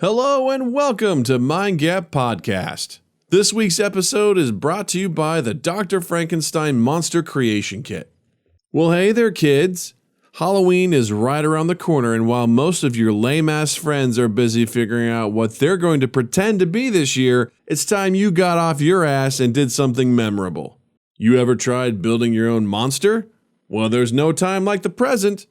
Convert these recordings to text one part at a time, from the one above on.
Hello and welcome to Mind Gap Podcast. This week's episode is brought to you by the Dr. Frankenstein Monster Creation Kit. Well, hey there, kids. Halloween is right around the corner, and while most of your lame-ass friends are busy figuring out what they're going to pretend to be this year, it's time you got off your ass and did something memorable. You ever tried building your own monster? Well, there's no time like the present.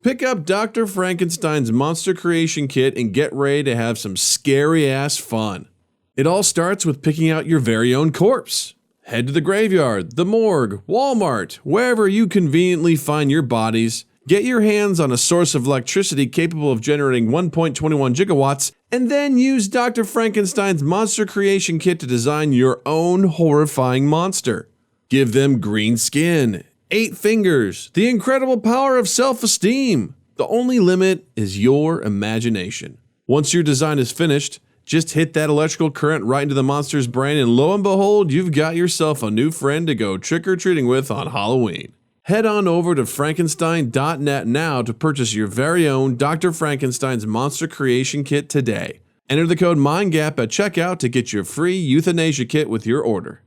Pick up Dr. Frankenstein's Monster Creation Kit and get ready to have some scary-ass fun. It all starts with picking out your very own corpse. Head to the graveyard, the morgue, Walmart, wherever you conveniently find your bodies. Get your hands on a source of electricity capable of generating 1.21 gigawatts, and then use Dr. Frankenstein's Monster Creation Kit to design your own horrifying monster. Give them green skin, 8 fingers, the incredible power of self-esteem. The only limit is your imagination. Once your design is finished, just hit that electrical current right into the monster's brain, and lo and behold, you've got yourself a new friend to go trick-or-treating with on Halloween. Head on over to Frankenstein.net now to purchase your very own Dr. Frankenstein's Monster Creation Kit today. Enter the code MINDGAP at checkout to get your free euthanasia kit with your order.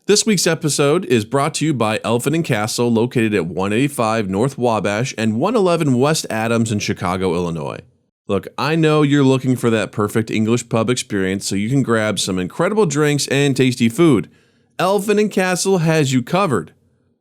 This week's episode is brought to you by Elephant & Castle, located at 185 North Wabash and 111 West Adams in Chicago, Illinois. Look, I know you're looking for that perfect English pub experience so you can grab some incredible drinks and tasty food. Elephant & Castle has you covered.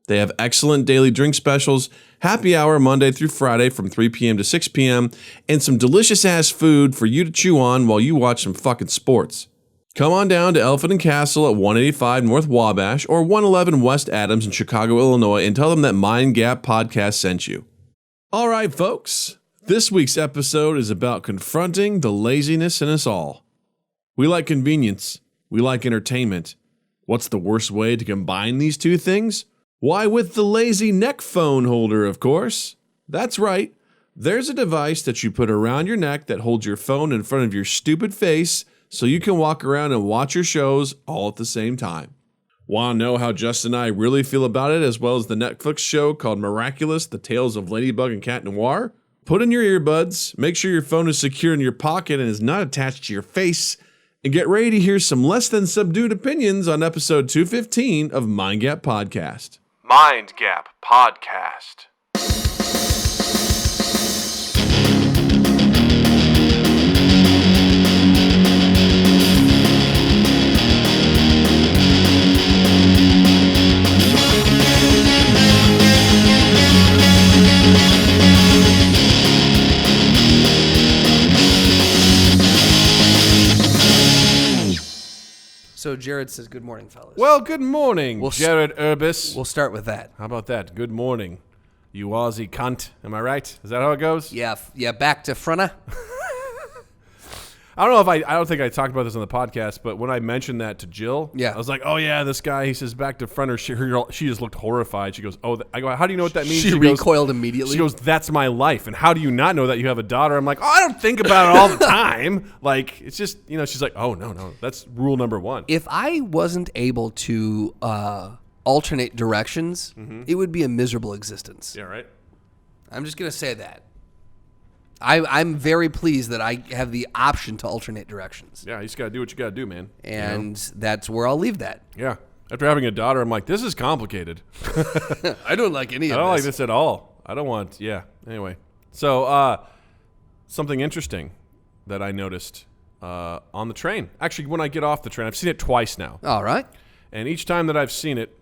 They have excellent daily drink specials, happy hour Monday through Friday from 3 p.m. to 6 p.m., and some delicious-ass food for you to chew on while you watch some fucking sports. Come on down to Elephant & Castle at 185 North Wabash or 111 West Adams in Chicago, Illinois, and tell them that Mind Gap Podcast sent you. All right, folks. This week's episode is about confronting the laziness in us all. We like convenience. We like entertainment. What's the worst way to combine these two things? Why, with the lazy neck phone holder, of course. That's right. There's a device that you put around your neck that holds your phone in front of your stupid face so you can walk around and watch your shows all at the same time. Want to know how Justin and I really feel about it, as well as the Netflix show called Miraculous, The Tales of Ladybug Cat Noir? Put in your earbuds, make sure your phone is secure in your pocket and is not attached to your face, and get ready to hear some less than subdued opinions on episode 215 of Mind Gap Podcast. Mind Gap Podcast. So Jared says, good morning, fellas. Well, good morning, Jared Urbis. We'll start with that. How about that? Good morning, you Aussie cunt. Am I right? Is that how it goes? Yeah, back to fronta. I don't know if I don't think I talked about this on the podcast, but when I mentioned that to Jill, yeah. I was like, oh yeah, this guy, he says back to front, or she just looked horrified. She goes, oh, I go, how do you know what that means? She recoiled immediately. She goes, that's my life. And how do you not know that you have a daughter? I'm like, oh, I don't think about it all the time. Like, it's just, she's like, oh, no, that's rule number 1. If I wasn't able to alternate directions, it would be a miserable existence. Yeah, right? I'm just going to say that. I'm very pleased that I have the option to alternate directions. Yeah, you just got to do what you got to do, man. And that's where I'll leave that. Yeah. After having a daughter, I'm like, this is complicated. I don't like any of this. I don't like this at all. I don't want, Anyway. So, something interesting that I noticed on the train. Actually, when I get off the train, I've seen it twice now. All right. And each time that I've seen it,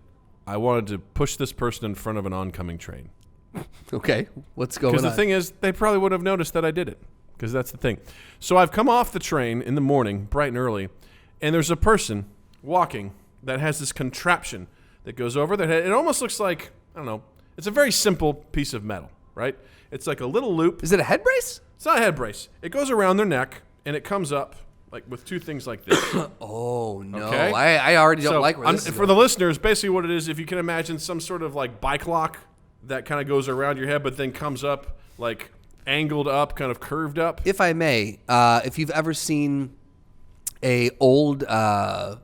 I wanted to push this person in front of an oncoming train. Okay, what's going on? Because the thing is, they probably would have noticed that I did it. Because that's the thing. So I've come off the train in the morning, bright and early, and there's a person walking that has this contraption that goes over their head. It almost looks like, I don't know, it's a very simple piece of metal, right? It's like a little loop. Is it a head brace? It's not a head brace. It goes around their neck, and it comes up like with two things like this. Oh, no. Okay? I already don't like where this is for going. the listeners, basically what it is, if you can imagine some sort of like bike lock that kind of goes around your head but then comes up like angled up, kind of curved up. If I may, if you've ever seen a old a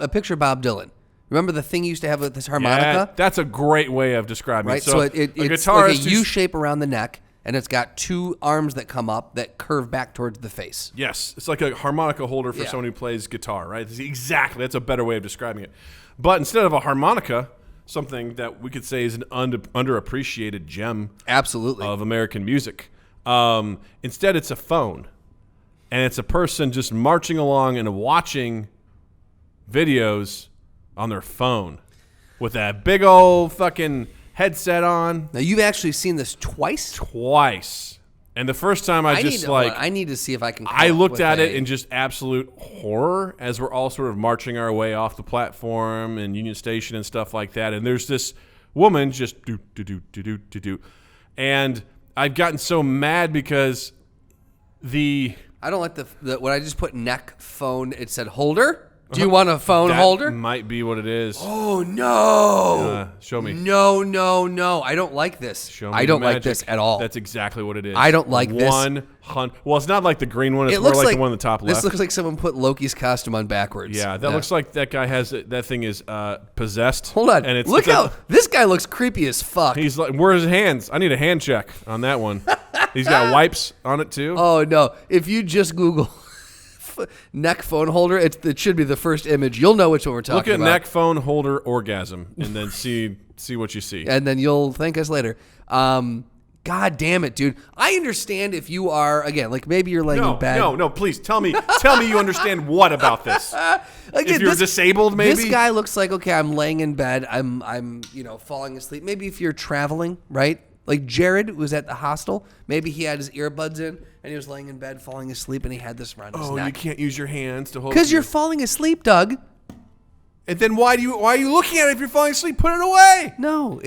picture of Bob Dylan. Remember the thing he used to have with this harmonica? Yeah, that's a great way of describing right? it. So it's like a U shape around the neck, and it's got two arms that come up that curve back towards the face. Yes, it's like a harmonica holder for Yeah. someone who plays guitar, right? Exactly, that's a better way of describing it. But instead of a harmonica, something that we could say is an underappreciated gem Absolutely. of American music, instead it's a phone. And it's a person just marching along and watching videos on their phone with that big old fucking headset on. Now, you've actually seen this twice? Twice. And the first time I need to see if I can. I looked at it in just absolute horror as we're all sort of marching our way off the platform and Union Station and stuff like that. And there's this woman just do. And I've gotten so mad because I don't like the when I just put neck phone, it said holder. Do you want a phone holder? That might be what it is. Oh, no. Show me. No. I don't like this. Show me I don't the like magic. this at all. That's exactly what it is. I don't like this. 100. Well, it's not like the green one. It's It more looks like the one on the top left. This looks like someone put Loki's costume on backwards. Yeah, that looks like that guy has that thing is possessed. Hold on. And Look how this guy looks creepy as fuck. He's like, where's his hands? I need a hand check on that one. He's got wipes on it too. Oh, no. If you just Google neck phone holder, it should be the first image. You'll know which one we're talking about. Look at neck phone holder orgasm and then see what you see. And then you'll thank us later. God damn it, dude. I understand if you are, again, like maybe you're laying in bed. No, please tell me you understand what about this. Again, if you're disabled, maybe. This guy looks like, okay, I'm laying in bed. I'm falling asleep. Maybe if you're traveling, right? Like Jared was at the hostel. Maybe he had his earbuds in and he was laying in bed falling asleep and he had this around his neck. Oh, you can't use your hands to hold. Because you're falling asleep, Doug. And then why are you looking at it if you're falling asleep? Put it away. No,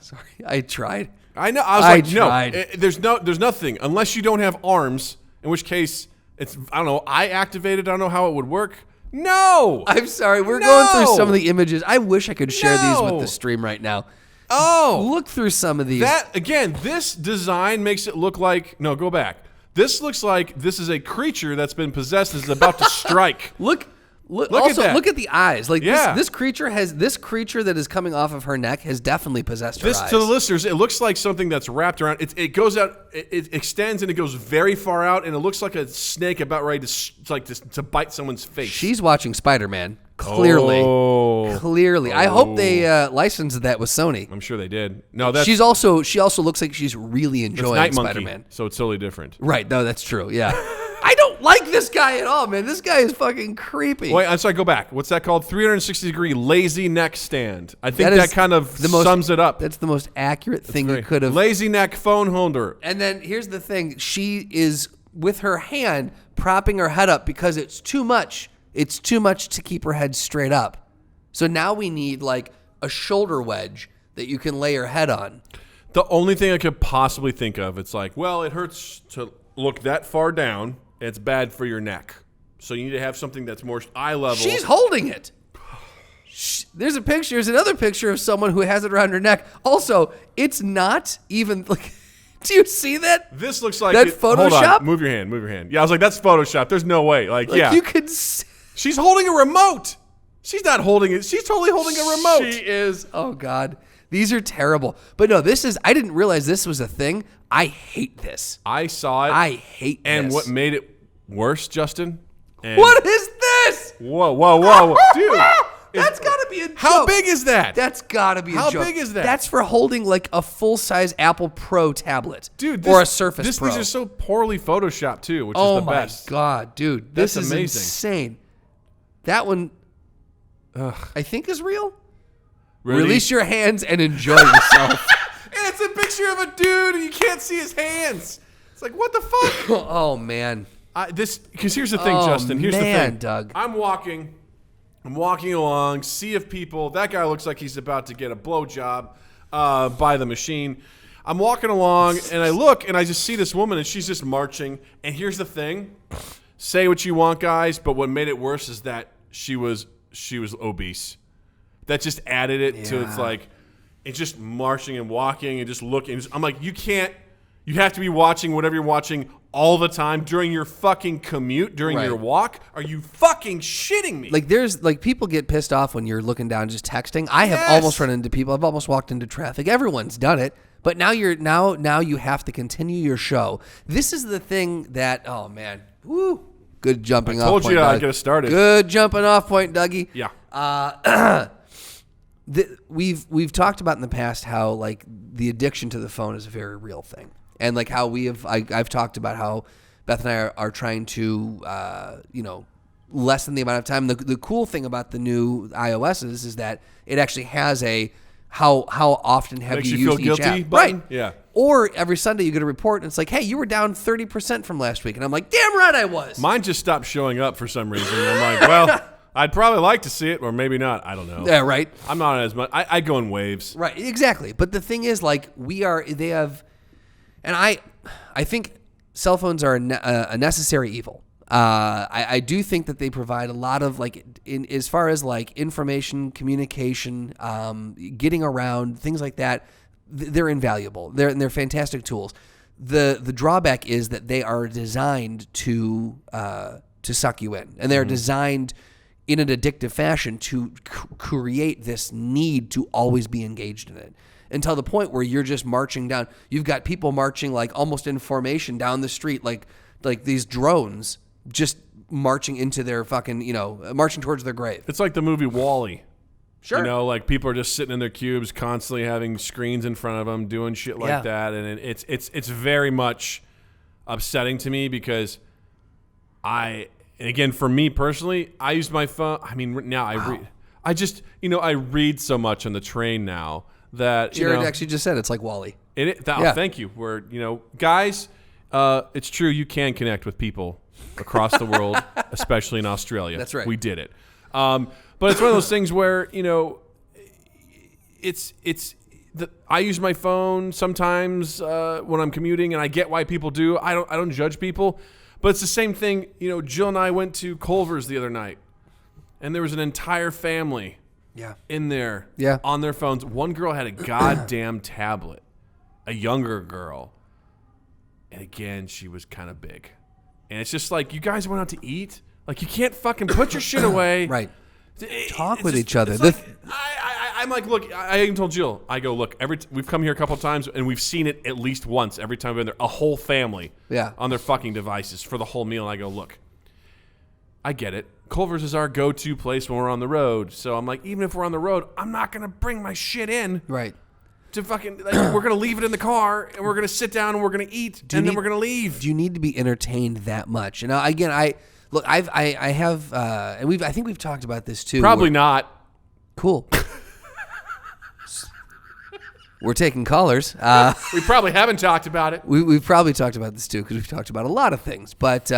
sorry, I tried. I know. I was tried. No. There's nothing unless you don't have arms. In which case, it's I don't know. I activated. I don't know how it would work. No. I'm sorry. We're going through some of the images. I wish I could share these with the stream right now. Oh, look through some of these. This design makes it look like no. Go back. This looks like this is a creature that's been possessed and is about to strike. Look also, at that. Look at the eyes. Like yeah. this creature that is coming off of her neck has definitely possessed her eyes. To the listeners, it looks like something that's wrapped around. It goes out. It extends and it goes very far out, and it looks like a snake about ready to bite someone's face. She's watching Spider-Man. Clearly. I hope they licensed that with Sony. I'm sure they did. No, that's she also looks like she's really enjoying Spider-Man. So it's totally different. Right? No, that's true. Yeah. I don't like this guy at all, man. This guy is fucking creepy. Wait, I'm sorry. Go back. What's that called? 360-degree lazy neck stand. I think that kind of sums it up. That's the most accurate thing you could have. Lazy neck phone holder. And then here's the thing: she is with her hand propping her head up because it's too much. It's too much to keep her head straight up. So now we need like a shoulder wedge that you can lay your head on. The only thing I could possibly think of, it's like, well, it hurts to look that far down. It's bad for your neck. So you need to have something that's more eye level. She's holding it. There's another picture of someone who has it around her neck. Also, it's not even like. Do you see that? This looks like Photoshop. Hold on. Move your hand. Yeah, I was like, that's Photoshop. There's no way. Yeah. You could see. She's holding a remote. She's not holding it. She's totally holding a remote. She is. Oh, God. These are terrible. But no, I didn't realize this was a thing. I hate this. I saw it. I hate this. And what made it worse, Justin? What is this? Whoa. Dude. That's got to be a joke. How big is that? That's got to be a joke. How big is that? That's for holding like a full-size Apple Pro tablet. Dude, or a Surface Pro. These are so poorly photoshopped too, which is the best. Oh my God, dude. This is amazing. Insane. That one, I think is real. Really? Release your hands and enjoy yourself. And it's a picture of a dude and you can't see his hands. It's like, what the fuck? Oh, man. Because here's the thing, Justin. Here's the thing. Doug. I'm walking along, sea of people. That guy looks like he's about to get a blowjob by the machine. I'm walking along, and I look, and I just see this woman, and she's just marching. And here's the thing. Say what you want, guys, but what made it worse is that she was obese. That just added it to it's just marching and walking and just looking. I'm like, you have to be watching whatever you're watching all the time during your fucking commute, during your walk. Are you fucking shitting me? Like people get pissed off when you're looking down just texting. I have almost run into people. I've almost walked into traffic. Everyone's done it. But now you have to continue your show. This is the thing that, oh man, woo, good jumping off point. I told you I'd get us started. Good jumping off point, Dougie. Yeah. We've talked about in the past how like the addiction to the phone is a very real thing, and like how I've talked about how Beth and I are trying to lessen the amount of time. The cool thing about the new iOS is that it actually has a how often have Makes you you used feel each guilty app, button? right? Yeah. Or every Sunday you get a report and it's like, hey, you were down 30% from last week, and I'm like, damn right I was. Mine just stopped showing up for some reason. I'm like, well, I'd probably like to see it, or maybe not. I don't know. Yeah, right. I'm not as much. I go in waves. Right, exactly. But the thing is, like, they have, and I think cell phones are a necessary evil. I do think that they provide a lot of, like, as far as like information, communication, getting around, things like that. They're invaluable. They're fantastic tools. The drawback is that they are designed to suck you in, and they're designed in an addictive fashion to create this need to always be engaged in it, until the point where you're just marching down. You've got people marching like almost in formation down the street, like these drones just marching into their fucking, marching towards their grave. It's like the movie WallE. Sure. Like people are just sitting in their cubes, constantly having screens in front of them, doing shit like that, and it's very much upsetting to me because and again, for me personally, I use my phone. I mean, now I read. I just, I read so much on the train now that Jared actually just said it's like WallE. Thank you. Where guys, it's true. You can connect with people across the world, especially in Australia. That's right. We did it. But it's one of those things where I use my phone sometimes when I'm commuting, and I get why people do. I don't judge people. But it's the same thing, Jill and I went to Culver's the other night, and there was an entire family in there on their phones. One girl had a goddamn tablet, a younger girl. And again, she was kind of big. And it's just like, you guys went out to eat? Like, you can't fucking put your shit away. Right. Talk with each other. Like, I'm like, look, I even told Jill, I go, look, we've come here a couple of times, and we've seen it at least once every time we've been there, a whole family on their fucking devices for the whole meal. And I go, look, I get it. Culver's is our go-to place when we're on the road. So I'm like, even if we're on the road, I'm not going to bring my shit in. Right. To fucking, we're going to leave it in the car, and we're going to sit down, and we're going to eat, then we're going to leave. Do you need to be entertained that much? And again, I have, and I think we've talked about this too. Probably not. Cool. We're taking callers. We probably haven't talked about it. We've probably talked about this too, because we've talked about a lot of things. But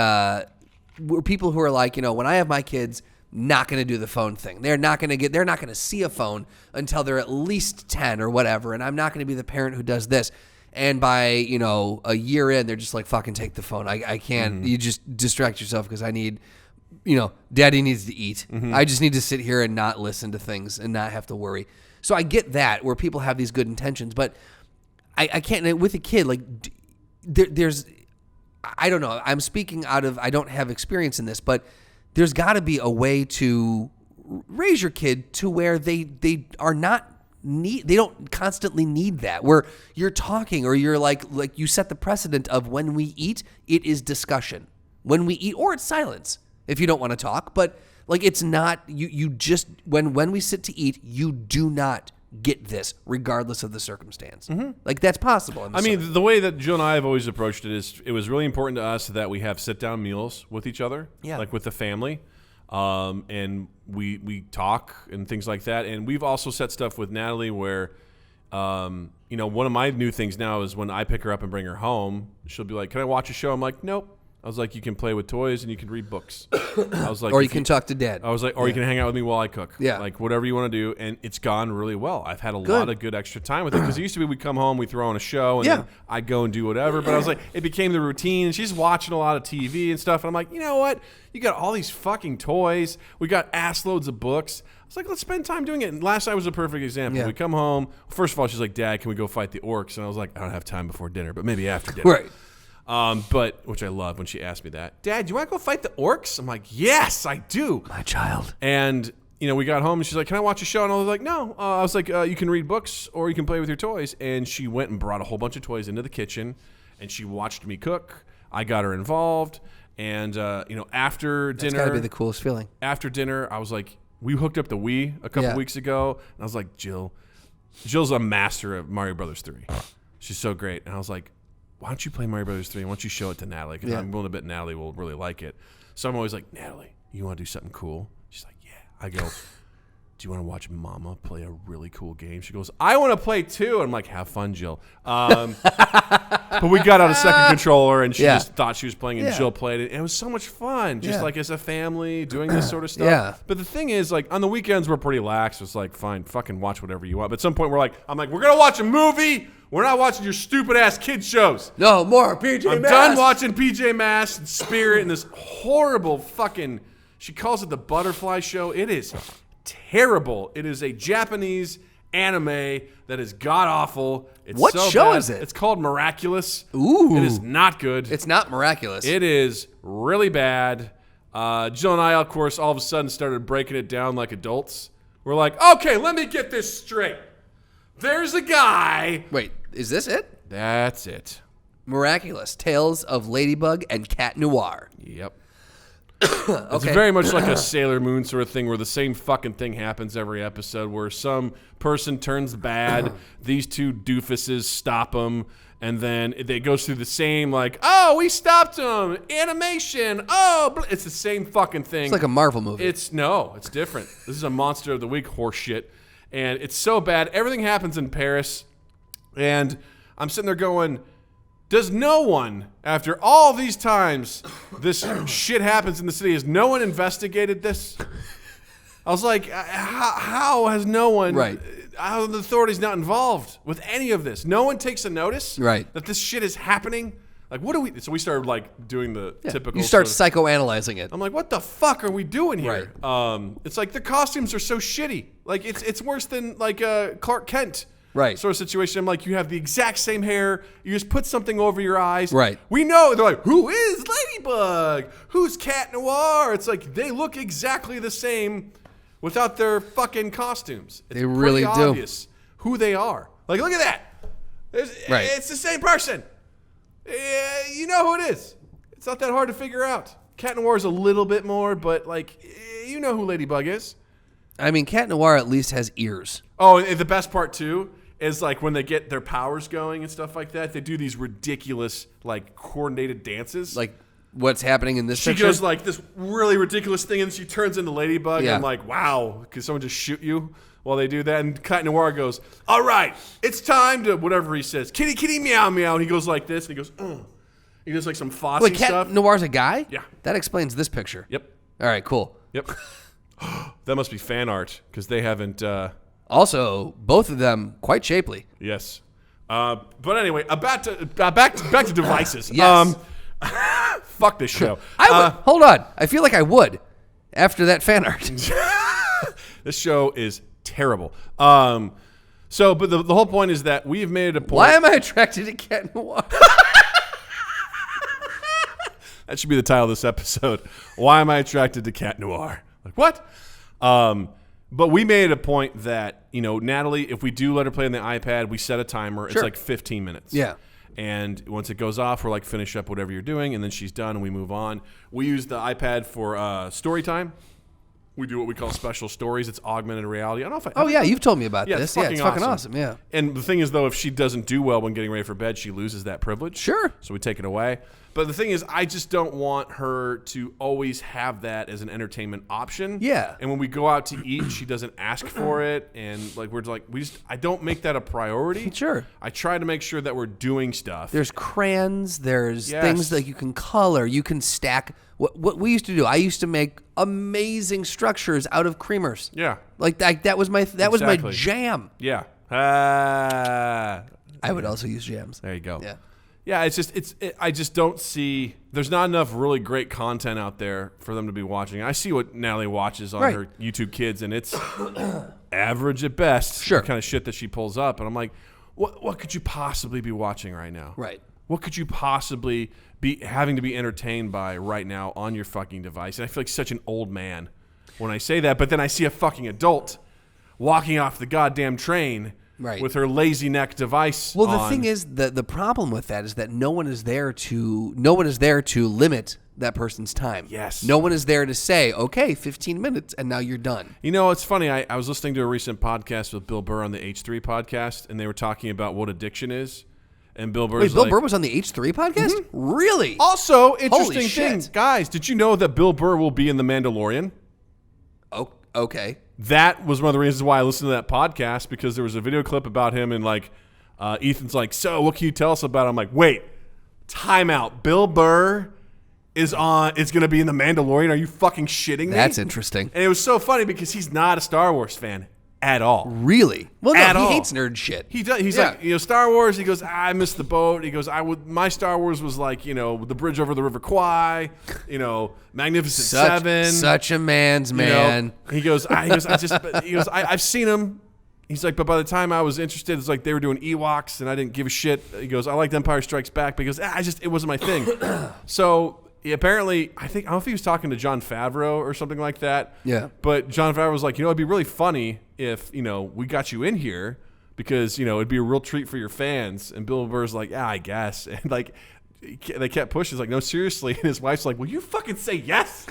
we're people who are like, when I have my kids, not going to do the phone thing. They're not going to see a phone until they're at least 10 or whatever. And I'm not going to be the parent who does this. And by, a year in, they're just like, fucking take the phone. I can't, you just distract yourself because I need, daddy needs to eat. I just need to sit here and not listen to things and not have to worry. So I get that, where people have these good intentions, but I can't, with a kid, like, there's, I don't know, I'm speaking out of, I don't have experience in this, but there's got to be a way to raise your kid to where they are not they don't constantly need that, where you're talking, or you're like you set the precedent of when we eat, it is discussion. When we eat, or it's silence if you don't want to talk, but like, it's not, you just, when we sit to eat, you do not get this regardless of the circumstance. Like, that's possible. I mean, the way that Jill and I have always approached it is, it was really important to us that we have sit down meals with each other, like with the family. And we talk and things like that. And we've also set stuff with Natalie where, one of my new things now is when I pick her up and bring her home, she'll be like, can I watch a show? I'm like, nope. I was like, you can play with toys and you can read books. I was like, or you can talk to dad. I was like, or you can hang out with me while I cook. Yeah. Like, whatever you want to do. And it's gone really well. I've had a lot of good extra time with it. Because it used to be we'd come home, we'd throw on a show, and then I'd go and do whatever. But I was like, it became the routine. And she's watching a lot of TV and stuff. And I'm like, you know what? You got all these fucking toys. We got ass loads of books. I was like, let's spend time doing it. And last night was a perfect example. Yeah. We come home. First of all, she's like, Dad, can we go fight the orcs? And I was like, I don't have time before dinner, but maybe after dinner. Right. But which I love when she asked me that. Dad, do you want to go fight the orcs? I'm like, yes, I do. My child. And we got home and she's like, "Can I watch a show?" And I was like, "No." I was like, "You can read books or you can play with your toys." And she went and brought a whole bunch of toys into the kitchen, and she watched me cook. I got her involved, and after dinner, that's gotta be the coolest feeling. After dinner, I was like, we hooked up the Wii a couple weeks ago, and I was like, Jill's a master of Mario Brothers 3. She's so great, and I was like, why don't you play Mario Brothers 3? Why don't you show it to Natalie? Because I'm willing to bet Natalie will really like it. So I'm always like, Natalie, you want to do something cool? She's like, yeah. I go, do you want to watch Mama play a really cool game? She goes, I want to play too. And I'm like, have fun, Jill. But we got out a second controller, and she just thought she was playing, and Jill played it. And it was so much fun, just like as a family, doing this sort of stuff. Yeah. But the thing is, like, on the weekends, we're pretty lax. It's like, fine, fucking watch whatever you want. But at some point, I'm like, we're going to watch a movie. We're not watching your stupid-ass kid shows. No more PJ Masks. I'm done watching PJ Masks and Spirit and this horrible fucking, she calls it the Butterfly Show. It is terrible. It is a Japanese anime that is god-awful. What so show bad. is it? It's called Miraculous. Ooh. It is not good. It's not Miraculous. It is really bad. Jill and I, of course, all of a sudden started breaking it down like adults. We're like, okay, let me get this straight. There's a guy. Wait, is this it? That's it. Miraculous. Tales of Ladybug and Cat Noir. Yep. It's very much like a Sailor Moon sort of thing where the same fucking thing happens every episode where some person turns bad, these two doofuses stop them, and then it goes through the same like, oh, we stopped them, animation, it's the same fucking thing. It's like a Marvel movie. It's different. This is a Monster of the Week horse shit, and it's so bad. Everything happens in Paris, and I'm sitting there going, does no one, after all these times this shit happens in the city, has no one investigated this? I was like, how has no one, how are the authorities not involved with any of this? No one takes a notice that this shit is happening? Like, what do we, so we started like doing the typical. You start psychoanalyzing it. I'm like, what the fuck are we doing here? It's like the costumes are so shitty. Like, it's worse than like Clark Kent. Sort of situation. I'm like, you have the exact same hair. You just put something over your eyes. We know. They're like, who is Ladybug? Who's Cat Noir? It's like they look exactly the same without their fucking costumes. It's they really pretty obvious who they are. Like, look at that. It's the same person. You know who it is. It's not that hard to figure out. Cat Noir is a little bit more, but like, you know who Ladybug is. I mean, Cat Noir at least has ears. Oh, and the best part too is like when they get their powers going and stuff like that, they do these ridiculous like coordinated dances. Like what's happening in this she picture? Goes like this really ridiculous thing and she turns into Ladybug. Yeah. And I'm like, wow, can someone just shoot you while they do that? And Cat Noir goes, all right, it's time to whatever he says. Kitty, kitty, meow, meow. And he goes like this and he goes, He does like some Fosse Wait, stuff. Cat Noir's a guy? Yeah. That explains this picture. Yep. All right, cool. Yep. That must be fan art because they haven't. Also, both of them quite shapely. Yes. But anyway, back to devices. Yes. Fuck this show. Hold on. I feel like I would after that fan art. This show is terrible. But the whole point is that we've made it a point. Why am I attracted to Cat Noir? That should be the title of this episode. Why am I attracted to Cat Noir? Like, what? But we made it a point that, Natalie, if we do let her play on the iPad, we set a timer. It's like 15 minutes. Yeah. And once it goes off, we're like, finish up whatever you're doing, and then she's done, and we move on. We use the iPad for story time. We do what we call special stories. It's augmented reality. I don't know if yeah, you've told me about this. It's It's fucking awesome. Yeah. And the thing is, though, if she doesn't do well when getting ready for bed, she loses that privilege. Sure. So we take it away. But the thing is, I just don't want her to always have that as an entertainment option. Yeah. And when we go out to eat, she doesn't ask for it, and like I don't make that a priority. Sure. I try to make sure that we're doing stuff. There's crayons. There's things that you can color. You can stack. What we used to do, I used to make amazing structures out of creamers. Yeah. Like that was my jam. Yeah. I would also use jams. There you go. Yeah. Yeah, I just don't see. There's not enough really great content out there for them to be watching. I see what Natalie watches on her YouTube Kids, and it's average at best. Sure. The kind of shit that she pulls up, and I'm like, what could you possibly be watching right now? Right. What could you possibly be having to be entertained by right now on your fucking device? And I feel like such an old man. when I say that, but then I see a fucking adult walking off the goddamn train with her lazy neck device Well, on. the thing is, the problem with that is that no one is there to limit that person's time. Yes. No one is there to say, okay, 15 minutes, and now you're done. You know, it's funny. I was listening to a recent podcast with Bill Burr on the H3 podcast, and they were talking about what addiction is. And Bill Burr Bill Burr was on the H3 podcast? Mm-hmm. Really? Also, interesting thing. Shit. Guys, did you know that Bill Burr will be in The Mandalorian? Oh, okay. That was one of the reasons why I listened to that podcast, because there was a video clip about him, and like Ethan's like, so what can you tell us about him? I'm like, wait, time out. Bill Burr is going to be in The Mandalorian. Are you fucking shitting me? That's interesting. And it was so funny because he's not a Star Wars fan at all. Really? Well, no, he hates nerd shit. He does. He's like, Star Wars. He goes, I missed the boat. He goes, my Star Wars was like, the bridge over the River Kwai, Magnificent Seven. Such a man's man. He goes, I've seen him. He's like, but by the time I was interested, it's like they were doing Ewoks and I didn't give a shit. He goes, I liked Empire Strikes Back, but he goes, it wasn't my thing. So apparently, I don't know if he was talking to Jon Favreau or something like that. Yeah. But Jon Favreau was like, it'd be really funny if, we got you in here because, it'd be a real treat for your fans. And Bill Burr's like, yeah, I guess. And like, they kept pushing. He's like, no, seriously. And his wife's like, will you fucking say yes?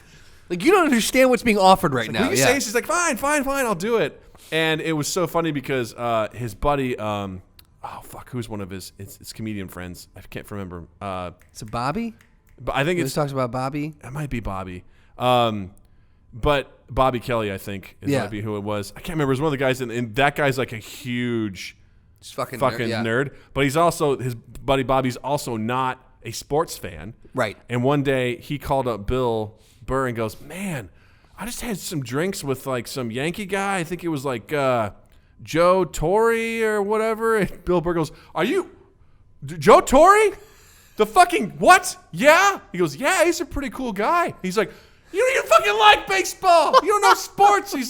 Like, you don't understand what's being offered right now. Will you say yes? She's like, fine, I'll do it. And it was so funny because his buddy, who's one of his comedian friends? I can't remember. Is it Bobby? But I think This talks about Bobby. It might be Bobby. But Bobby Kelly, I think, might be who it was. I can't remember. It was one of the guys, and that guy's like a huge fucking nerd. But he's also, his buddy Bobby's also not a sports fan. Right. And one day he called up Bill Burr and goes, man, I just had some drinks with like some Yankee guy. I think it was like Joe Torre or whatever. And Bill Burr goes, are you Joe Torre? The fucking what? Yeah? He goes, yeah, he's a pretty cool guy. He's like, you don't even fucking like baseball. You don't know sports. He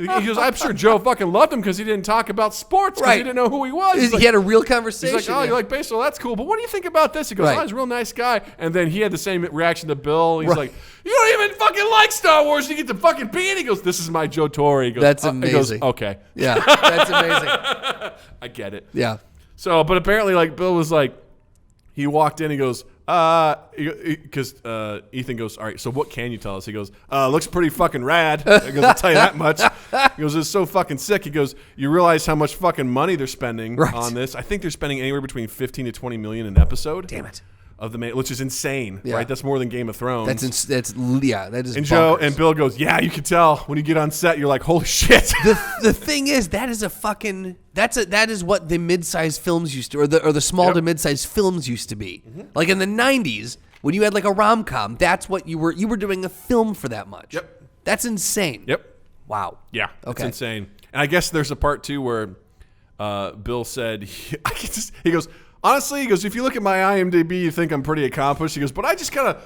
goes, I'm sure Joe fucking loved him because he didn't talk about sports because he didn't know who he was. He had a real conversation. He's like, oh, you like baseball? That's cool. But what do you think about this? He goes, he's a real nice guy. And then he had the same reaction to Bill. He's like, you don't even fucking like Star Wars. You get to fucking be in. He goes, this is my Joe Torre. He goes, that's amazing. He goes, okay. Yeah, that's amazing. I get it. Yeah. So, but apparently, like, Bill was like, he walked in, he goes, because Ethan goes, all right, so what can you tell us? He goes, looks pretty fucking rad. He goes, I'll tell you that much. He goes, it's so fucking sick. He goes, you realize how much fucking money they're spending on this? I think they're spending anywhere between 15 to 20 million an episode. Damn it. Of the which is insane, right? That's more than Game of Thrones. That is. And Joe and Bill goes, yeah, you can tell when you get on set, you're like, holy shit. The thing is, that is what the mid-sized films used to, or the small to mid-sized films used to be. Mm-hmm. Like in the 90s, when you had like a rom-com, that's what you were doing a film for that much. Yep. That's insane. Yep. Wow. Yeah. That's insane. And I guess there's a part too where Bill said he goes, honestly, he goes, if you look at my IMDb, you think I'm pretty accomplished. He goes, but I just kind of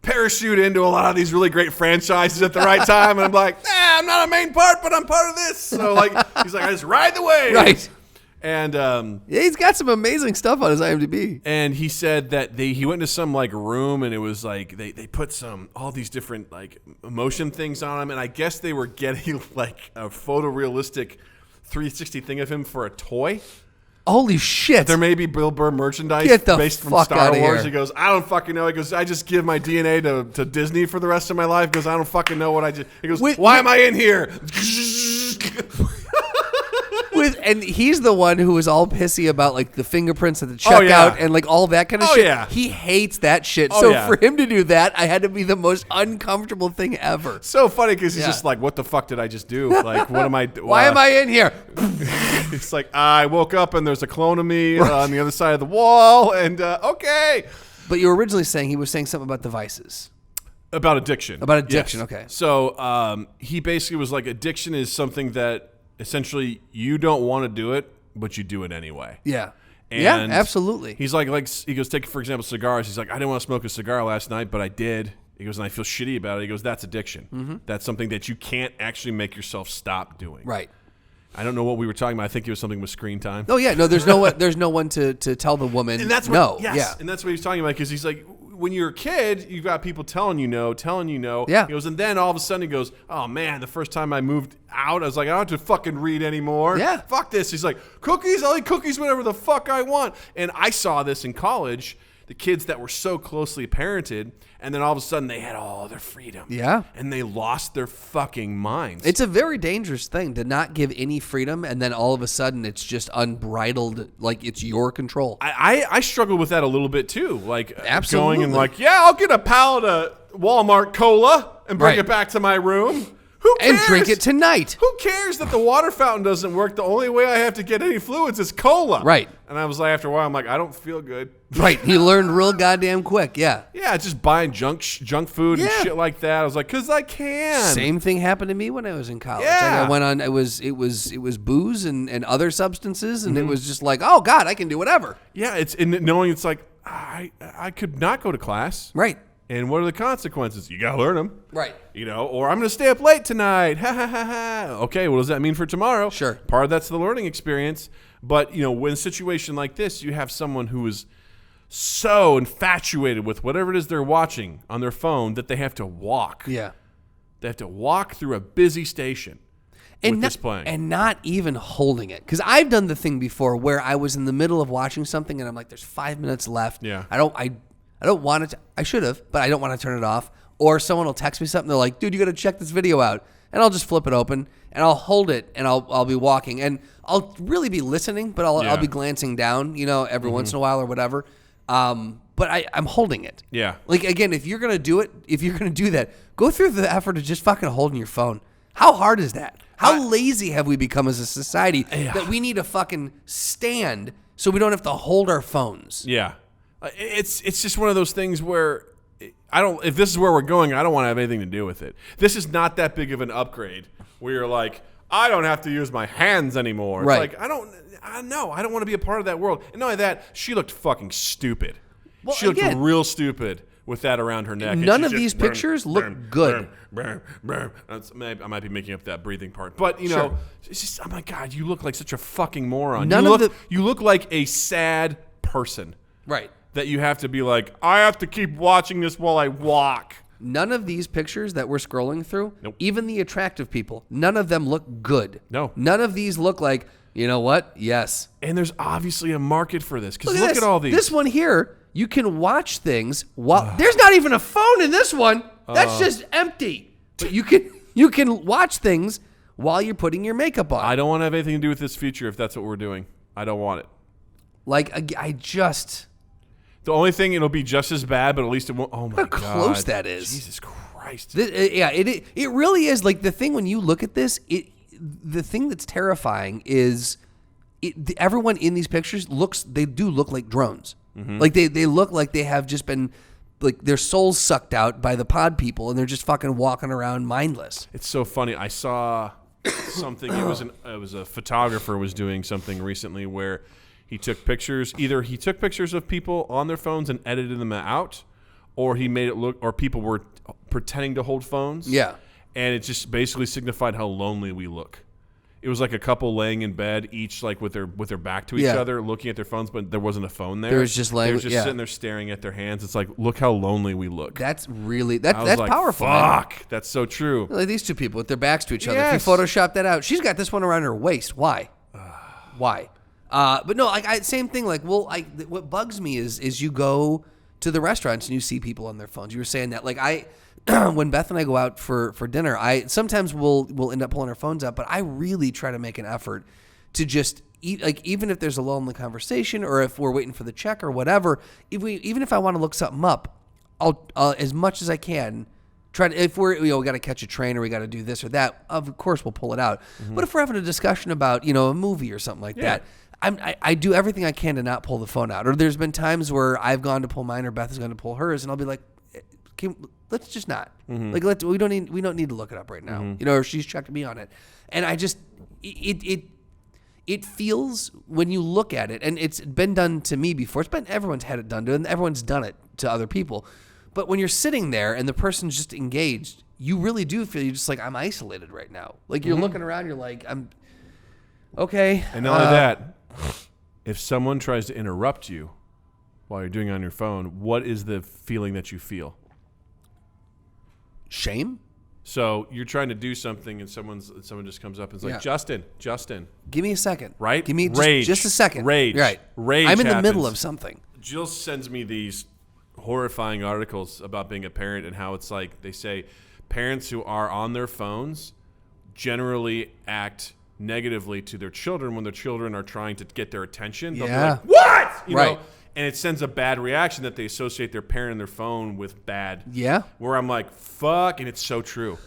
parachute into a lot of these really great franchises at the right time. And I'm like, I'm not a main part, but I'm part of this. So like, he's like, I just ride the wave. Right. And he's got some amazing stuff on his IMDb. And he said that he went into some like room and it was like they put all these different like motion things on him. And I guess they were getting like a photorealistic 360 thing of him for a toy. Holy shit. There may be Bill Burr merchandise based from Star Wars. He goes, I don't fucking know. He goes, I just give my DNA to Disney for the rest of my life. He goes, I don't fucking know what I just... He goes, why am I in here? And he's the one who was all pissy about like the fingerprints at the checkout and like all that kind of shit. Yeah. He hates that shit. For him to do that, I had to be the most uncomfortable thing ever. So funny because he's just like, what the fuck did I just do? Like, what am I... Why am I in here? It's like, I woke up and there's a clone of me on the other side of the wall and okay. But you were originally saying he was saying something about devices. About addiction. Yes. Okay. So he basically was like, addiction is something that essentially you don't want to do it, but you do it anyway. Yeah. And absolutely. He's like he goes, take for example cigars. He's like, I didn't want to smoke a cigar last night, but I did. He goes, and I feel shitty about it. He goes, that's addiction. Mm-hmm. That's something that you can't actually make yourself stop doing. Right. I don't know what we were talking about. I think it was something with screen time. Oh yeah, no, there's no one to tell the woman. And that's what, no. Yes, yeah. and that's what he's talking about because he's like, when you're a kid, you've got people telling you no. Yeah. He goes, and then all of a sudden he goes, oh man, the first time I moved out, I was like, I don't have to fucking read anymore. Yeah. Fuck this. He's like, cookies? I'll eat cookies whenever the fuck I want. And I saw this in college, the kids that were so closely parented, and then all of a sudden they had all their freedom. Yeah. And they lost their fucking minds. It's a very dangerous thing to not give any freedom, and then all of a sudden it's just unbridled, like it's your control. I struggle with that a little bit too. Like Absolutely. going and like, yeah, I'll get a pallet of Walmart cola and bring Right. it back to my room. Who cares? And drink it tonight. Who cares that the water fountain doesn't work? The only way I have to get any fluids is cola. Right. And I was like, after a while, I'm like, I don't feel good. Right. You learned real goddamn quick. Yeah. Yeah, just buying junk food and Yeah. shit like that. I was like, because I can. Same thing happened to me when I was in college. Yeah. Like I went on. It was booze and other substances, and it was just like, oh God, I can do whatever. Yeah, it's and knowing it's like I could not go to class. Right. And what are the consequences? You gotta learn them. Right. You know, or I'm going to stay up late tonight. Ha, ha, ha, ha. Okay, what does that mean for tomorrow? Sure. Part of that's the learning experience. But, you know, when a situation like this, you have someone who is so infatuated with whatever it is they're watching on their phone that they have to walk. Yeah. They have to walk through a busy station with this playing. And not even holding it. Because I've done the thing before where I was in the middle of watching something and I'm like, there's 5 minutes left. Yeah. I don't want it to, I should have, but I don't want to turn it off. Or someone will text me something. They're like, dude, you got to check this video out. And I'll just flip it open and I'll hold it and I'll be walking. And I'll really be listening, but I'll be glancing down, you know, every once in a while or whatever. But I'm holding it. Yeah. Like, again, if you're going to do it, if you're going to do that, go through the effort of just fucking holding your phone. How hard is that? How lazy have we become as a society that we need a fucking stand so we don't have to hold our phones? Yeah. It's just one of those things where if this is where we're going, I don't want to have anything to do with it. This is not that big of an upgrade where you're like, I don't have to use my hands anymore. Right. It's like, I don't want to be a part of that world. And not only that, she looked fucking stupid. Well, she looked again, real stupid with that around her neck. None of these pictures look good. I might be making up that breathing part. But, you know, it's just, oh my God, you look like such a fucking moron. You look like a sad person. Right. That you have to be like, I have to keep watching this while I walk. None of these pictures that we're scrolling through, Nope. even the attractive people, none of them look good. No. None of these look like, you know what? Yes. And there's obviously a market for this. Because Look look at all these. This one here, you can watch things while there's not even a phone in this one. That's just empty. But you can watch things while you're putting your makeup on. I don't want to have anything to do with this feature if that's what we're doing. I don't want it. Like The only thing, it'll be just as bad, but at least it won't. Oh my God. How close that is. Jesus Christ. It really is. Like, the thing when you look at this, the thing that's terrifying is everyone in these pictures they do look like drones. Mm-hmm. Like they look like they have just been, like, their souls sucked out by the pod people and they're just fucking walking around mindless. It's so funny. I saw something. It was a photographer was doing something recently where he took pictures. Either he took pictures of people on their phones and edited them out, or he made it look, or people were pretending to hold phones. Yeah. And it just basically signified how lonely we look. It was like a couple laying in bed, each like with their back to each other, looking at their phones, but there wasn't a phone there. They were just sitting there staring at their hands. It's like, look how lonely we look. That's really that's like, powerful. Man. Fuck, that's so true. Like these two people with their backs to each other. Yes. If you Photoshop that out, she's got this one around her waist. Why? Why? But no, like same thing. Like, what bugs me is you go to the restaurants and you see people on their phones. You were saying that, like, when Beth and I go out for dinner, sometimes we'll end up pulling our phones out, but I really try to make an effort to just eat, like, even if there's a lull in the conversation or if we're waiting for the check or whatever, even if I want to look something up, I'll as much as I can try to, if we got to catch a train or we got to do this or that, of course we'll pull it out. Mm-hmm. But if we're having a discussion about, a movie or something like that, I do everything I can to not pull the phone out. Or there's been times where I've gone to pull mine or Beth is going to pull hers, and I'll be like, let's just not. Mm-hmm. Like, we don't need to look it up right now. Mm-hmm. Or she's checked me on it, and I just it feels when you look at it, and it's been done to me before. Everyone's had it done to, and everyone's done it to other people. But when you're sitting there and the person's just engaged, you really do feel you're just like, I'm isolated right now. Like, you're looking around, you're like, Okay. And not only that, if someone tries to interrupt you while you're doing it on your phone, what is the feeling that you feel? Shame? So you're trying to do something and someone just comes up and is like, Justin. Give me a second. Right? Give me Rage. just a second. Rage. Right. Rage I'm in the happens. middle of something. Jill sends me these horrifying articles about being a parent and how it's like they say parents who are on their phones generally act negatively to their children when their children are trying to get their attention. They'll be like, what? You know? And it sends a bad reaction that they associate their parent and their phone with bad. Yeah. Where I'm like, fuck, and it's so true.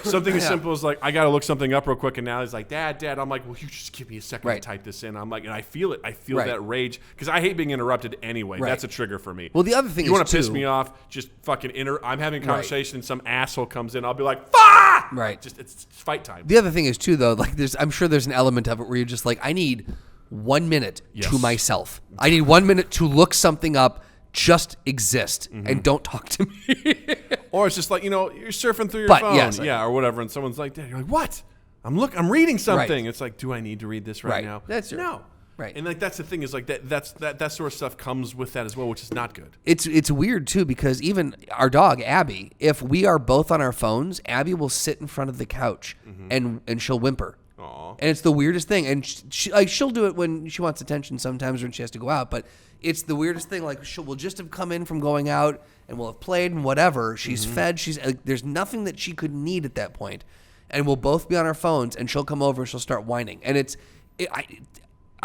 Something as simple as like, I got to look something up real quick, and now he's like, Dad. I'm like, well, you just give me a second to type this in. I'm like, and I feel it. I feel that rage because I hate being interrupted anyway. That's a trigger for me. Well, the other thing you want to piss me off, just fucking I'm having a conversation and some asshole comes in. I'll be like, fuck! Right. Just it's fight time. The other thing is too, though, like I'm sure there's an element of it where you're just like, I need 1 minute to myself. I need 1 minute to look something up, just exist, and don't talk to me. Or it's just like, you're surfing through your phone, or whatever, and someone's like, Dad, you're like, what? I'm reading something. Right. It's like, do I need to read this right now? No. Right. And like that's the thing is like that sort of stuff comes with that as well, which is not good. It's weird too because even our dog Abby, if we are both on our phones, Abby will sit in front of the couch and she'll whimper. Aww. And it's the weirdest thing. And she'll do it when she wants attention sometimes when she has to go out, but it's the weirdest thing. Like we'll just have come in from going out and we'll have played and whatever. She's fed. There's nothing that she could need at that point. And we'll both be on our phones and she'll come over and she'll start whining. And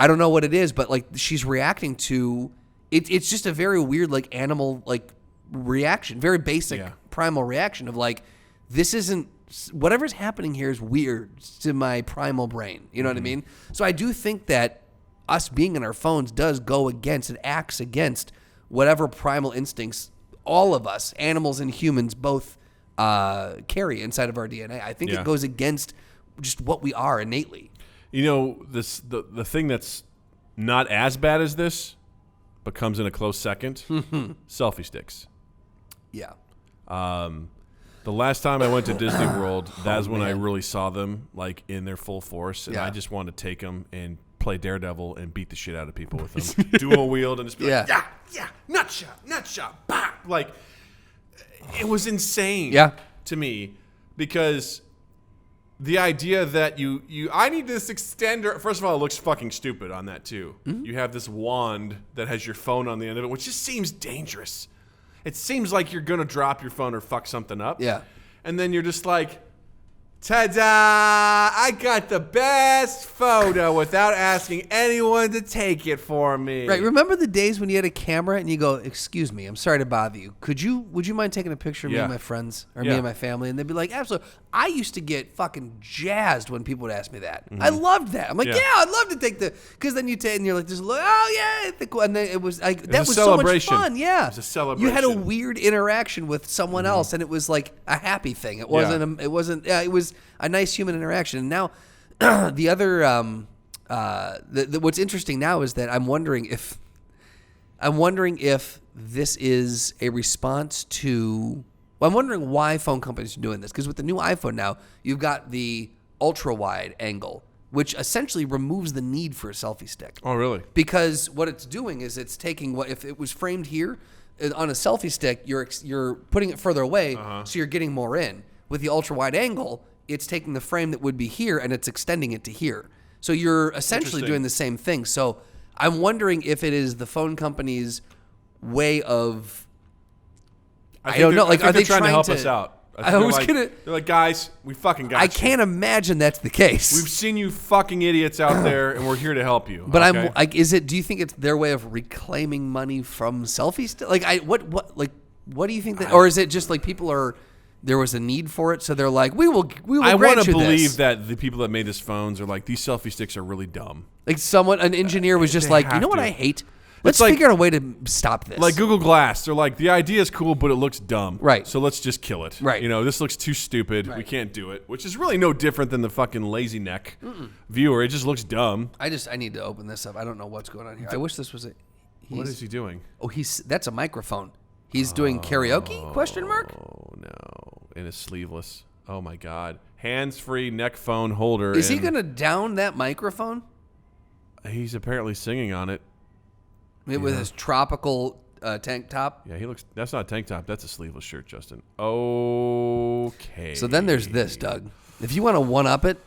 I don't know what it is, but like she's reacting to it. It's just a very weird, like animal, like reaction, very basic primal reaction of like, this isn't, whatever's happening here is weird to my primal brain. You know what I mean? So I do think that us being in our phones does go against, it acts against whatever primal instincts all of us, animals and humans, both carry inside of our DNA. I think it goes against just what we are innately. The thing that's not as bad as this, but comes in a close second, selfie sticks. Yeah. The last time I went to Disney World, that's when I really saw them like in their full force, and I just wanted to take them and play Daredevil and beat the shit out of people with them. Dual wield and just be like, nut shot, bah! Like, it was insane to me because the idea that I need this extender. First of all, it looks fucking stupid on that too. You have this wand that has your phone on the end of it, which just seems dangerous. It seems like you're going to drop your phone or fuck something up. Yeah. And then you're just like, ta-da! I got the best photo without asking anyone to take it for me. Right. Remember the days when you had a camera and you go, "Excuse me, I'm sorry to bother you. Would you mind taking a picture of me and my friends or me and my family?" And they'd be like, "Absolutely." I used to get fucking jazzed when people would ask me that. I loved that. I'm like, I'd love to take because then you take and you're like, "Just look, and then it was like that was so much fun. Yeah, it was a celebration. You had a weird interaction with someone else, and it was like a happy thing. It wasn't. It wasn't. It was a nice human interaction. And now, the other what's interesting now is that I'm wondering if this is a response to. Well, I'm wondering why phone companies are doing this, because with the new iPhone now, you've got the ultra wide angle, which essentially removes the need for a selfie stick. Oh, really? Because what it's doing is it's taking what if it was framed here on a selfie stick, you're putting it further away, so you're getting more in. With the ultra wide angle, it's taking the frame that would be here and it's extending it to here. So you're essentially doing the same thing. So I'm wondering if it is the phone company's way of. I don't know. Like, are they trying to help us out? They're like, guys, we fucking got you. I can't imagine that's the case. We've seen you fucking idiots out there, and we're here to help you. But I'm like, do you think it's their way of reclaiming money from selfies? Like, what do you think that, or is it just like there was a need for it, so they're like, we will grant you this. I want to believe that the people that made these phones are like, these selfie sticks are really dumb. Like an engineer was just like, you know what I hate? Let's figure out a way to stop this. Like Google Glass. They're like, the idea is cool, but it looks dumb. Right. So let's just kill it. Right. This looks too stupid. Right. We can't do it. Which is really no different than the fucking lazy neck viewer. It just looks dumb. I need to open this up. I don't know what's going on here. I wish this was what is he doing? Oh, that's a microphone. He's doing karaoke? ? Oh, no. And it's sleeveless. Oh, my God. hands-free neck phone holder. Is he going to down that microphone? He's apparently singing on it. With his tropical tank top? Yeah, he looks... That's not a tank top. That's a sleeveless shirt, Justin. Okay. So then there's this, Doug. If you want to one-up it,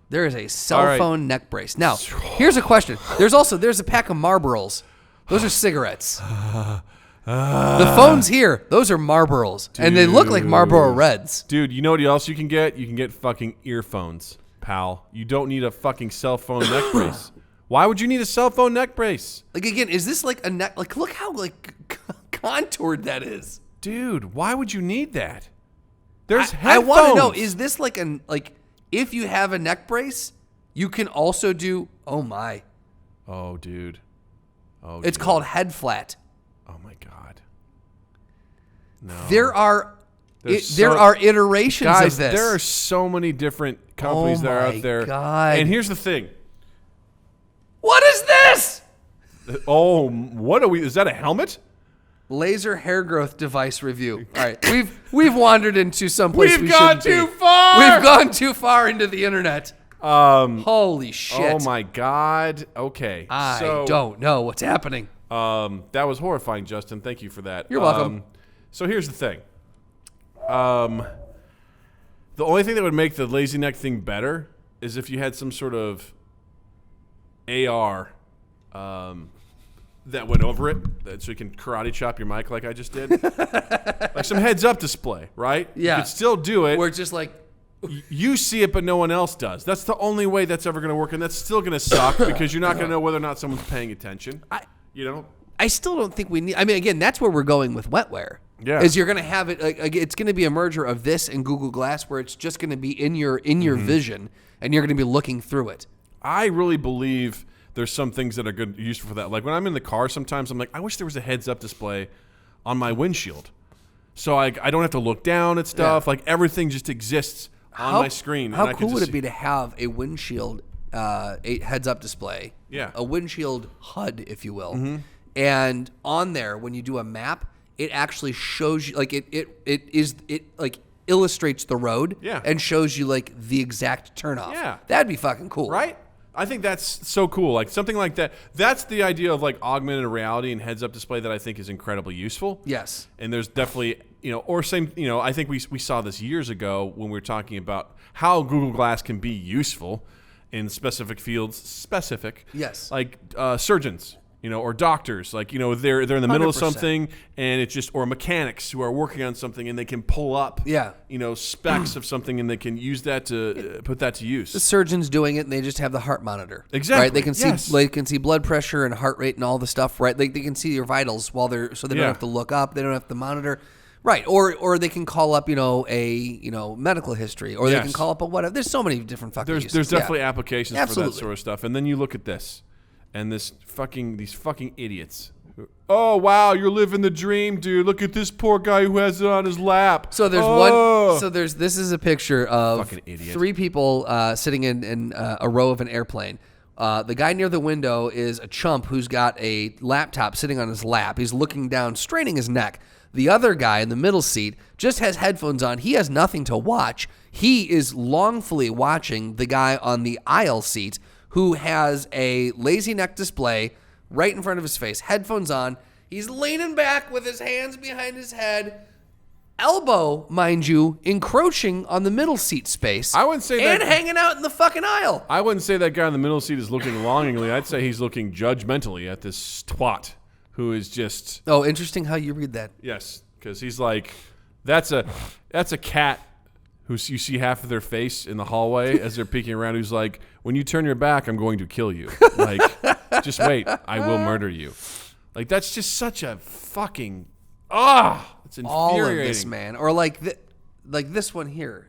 there is a cell phone neck brace. Now, here's a question. There's a pack of Marlboros. Those are cigarettes. The phones here, those are Marlboros. And they look like Marlboro Reds. Dude, you know what else you can get? You can get fucking earphones, pal. You don't need a fucking cell phone neck brace. Why would you need a cell phone neck brace? Like, again, is this like a neck? Like, look how, like, contoured that is. Dude, why would you need that? There's I headphones. want to know, is this like if you have a neck brace, you can also do, oh my. Oh, dude. Oh, it's called head flat. Oh, my God. No. There are iterations guys, of this. There are so many different companies that are out there. God. And here's the thing. What is this? Oh, what are we? Is that a helmet? Laser hair growth device review. All right, we've wandered into some place We've gone too far. We've gone too far into the internet. Holy shit! Oh my God. Okay. I don't know what's happening. That was horrifying, Justin. Thank you for that. You're welcome. So here's the thing. The only thing that would make the lazy neck thing better is if you had some sort of AR that went over it, so you can karate chop your mic like I just did. Like some heads-up display, right? Yeah. You could still do it. We're just like... You see it, but no one else does. That's the only way that's ever going to work, and that's still going to suck because you're not going to know whether or not someone's paying attention. I still don't think we need... I mean, again, that's where we're going with wetware. Yeah. Is you're going to have it... it's going to be a merger of this and Google Glass where it's just going to be in your vision, and you're going to be looking through it. I really believe there's some things that are good, useful for that. Like when I'm in the car sometimes, I'm like, I wish there was a heads-up display on my windshield. So I don't have to look down at stuff. Yeah. Like everything just exists on my screen. How cool would it be to have a windshield a heads-up display? Yeah. A windshield HUD, if you will. Mm-hmm. And on there, when you do a map, it actually shows you, like it illustrates the road. Yeah. And shows you like the exact turnoff. Yeah. That'd be fucking cool. Right? I think that's so cool. Like something like that. That's the idea of like augmented reality and heads-up display that I think is incredibly useful. Yes. And there's definitely, I think we saw this years ago when we were talking about how Google Glass can be useful in specific fields. Yes. Like surgeons. Or doctors, like, they're in the middle of something and it's just, or mechanics who are working on something and they can pull up, specs of something and they can use that to put that to use. The surgeon's doing it and they just have the heart monitor. Exactly. Right? They can see blood pressure and heart rate and all the stuff, right? They can see your vitals so they don't have to look up, they don't have to monitor. Right. Or they can call up, a medical history, or they can call up a whatever. There's so many different fucking uses. There's definitely applications for that sort of stuff. And then you look at this. And these fucking idiots. Oh, wow, you're living the dream, dude. Look at this poor guy who has it on his lap. So this is a picture of three people sitting in a row of an airplane. The guy near the window is a chump who's got a laptop sitting on his lap. He's looking down, straining his neck. The other guy in the middle seat just has headphones on. He has nothing to watch. He is longfully watching the guy on the aisle seat who has a lazy neck display right in front of his face, headphones on. He's leaning back with his hands behind his head, elbow, mind you, encroaching on the middle seat space. I wouldn't say that. And hanging out in the fucking aisle. I wouldn't say that guy in the middle seat is looking longingly. I'd say he's looking judgmentally at this twat who is just... Oh, interesting how you read that. Yes, because he's like, that's a cat who you see half of their face in the hallway as they're peeking around, who's like, when you turn your back, I'm going to kill you. Like, just wait, I will murder you. Like, that's just such a fucking, it's infuriating. All of this, man. Or like this one here.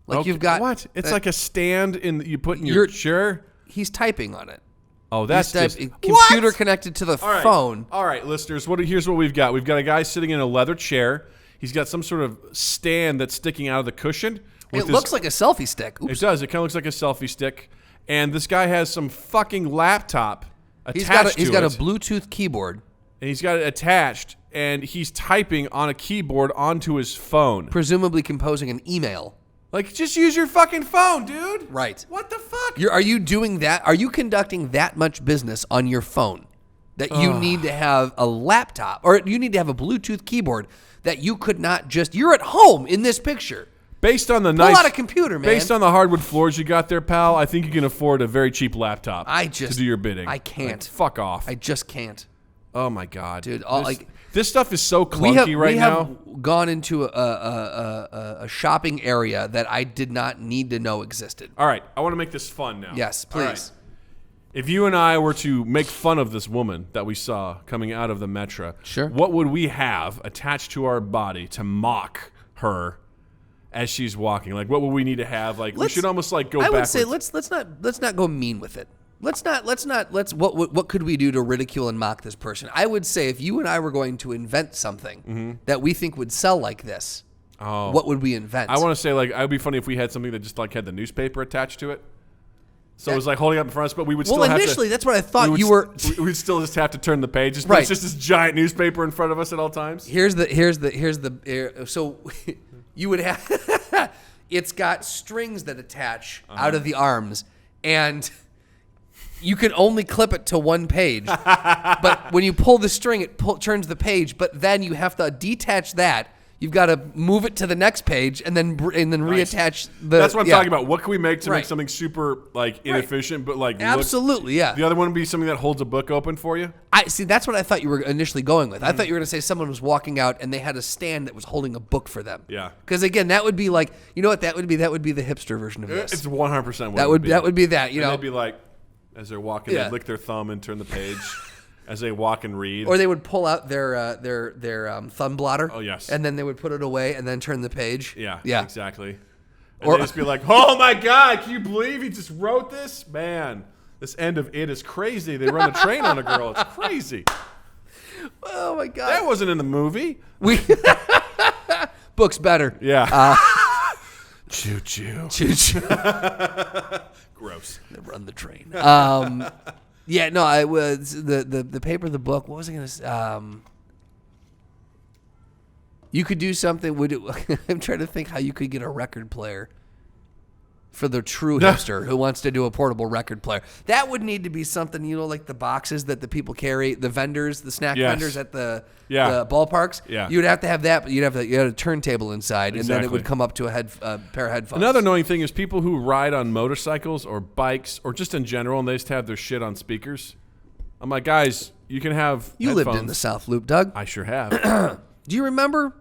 Like you've got... What? It's like a stand you put in your chair? He's typing on it. Oh, that's just... Computer connected to the phone. All right, listeners, here's what we've got. We've got a guy sitting in a leather chair. He's got some sort of stand that's sticking out of the cushion. It looks like a selfie stick. Oops. It does. It kind of looks like a selfie stick. And this guy has some fucking laptop attached He's got a Bluetooth keyboard. And he's got it attached, and he's typing on a keyboard onto his phone. Presumably composing an email. Like, just use your fucking phone, dude. Right. What the fuck? Are you doing that? Are you conducting that much business on your phone that you need to have a laptop or you need to have a Bluetooth keyboard that you could not just... You're at home in this picture. Based on the Pull out a computer, man. Based on the hardwood floors you got there, pal, I think you can afford a very cheap laptop to do your bidding. I can't. Like, fuck off. I just can't. Oh, my God. Dude, this stuff is so clunky we now. have gone into a shopping area that I did not need to know existed. All right, I want to make this fun now. Yes, please. All right. If you and I were to make fun of this woman that we saw coming out of the Metro, sure, what would we have attached to our body to mock her as she's walking? Like, what would we need to have? Like, we should almost like go backwards. I would say let's not go mean with it. What could we do to ridicule and mock this person? I would say if you and I were going to invent something that we think would sell like this, what would we invent? I want to say, like, it would be funny if we had something that just like had the newspaper attached to it. So it was like holding up in front of us, but we would still have to... Well, initially, that's what I thought you were... We'd still just have to turn the pages. Right. It's just this giant newspaper in front of us at all times. So you would have... It's got strings that attach out of the arms, and you can only clip it to one page. But when you pull the string, it turns the page, but then you have to detach that. You've got to move it to the next page and then reattach the... That's what I'm talking about. What can we make to Right. make something super like inefficient, but like Absolutely, yeah. The other one would be something that holds a book open for you. I see. That's what I thought you were initially going with. I thought you were going to say someone was walking out and they had a stand that was holding a book for them. Yeah. Because again, that would be like, you know what that would be? That would be the hipster version of this. It's 100% That would be that. You know, they'd be like, as they're walking, they'd lick their thumb and turn the page. As they walk and read, or they would pull out their thumb blotter. Oh yes, and then they would put it away and then turn the page. Yeah, exactly. And or they'd just be like, "Oh my God, can you believe he just wrote this? Man, this end of It is crazy. They run a train on a girl. It's crazy." Oh my God, that wasn't in the movie. Book's better. Yeah. Choo choo. Choo choo. Gross. They run the train. Yeah, no, I was the paper, the book. What was I going to say? You could do something. I'm trying to think how you could get a record player for the true hipster who wants to do a portable record player. That would need to be something, you know, like the boxes that the people carry, the vendors, the snack vendors at the ballparks. Yeah. You would have to have that, but you had a turntable inside, and then it would come up to a pair of headphones. Another annoying thing is people who ride on motorcycles or bikes or just in general, and they just have their shit on speakers. I'm like, guys, you can have You headphones. lived in the South Loop, Doug. I sure have. Do you remember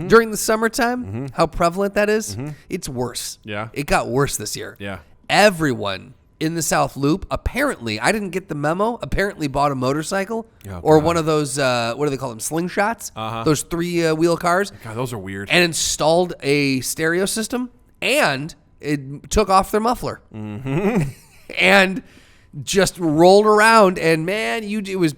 during the summertime how prevalent that is? It's worse. Yeah. It got worse this year. Yeah. Everyone in the South Loop, apparently, I didn't get the memo, apparently bought a motorcycle or one of those, what do they call them, Slingshots? Those three-wheel cars. God, those are weird. And installed a stereo system, and it took off their muffler. And just rolled around, and man,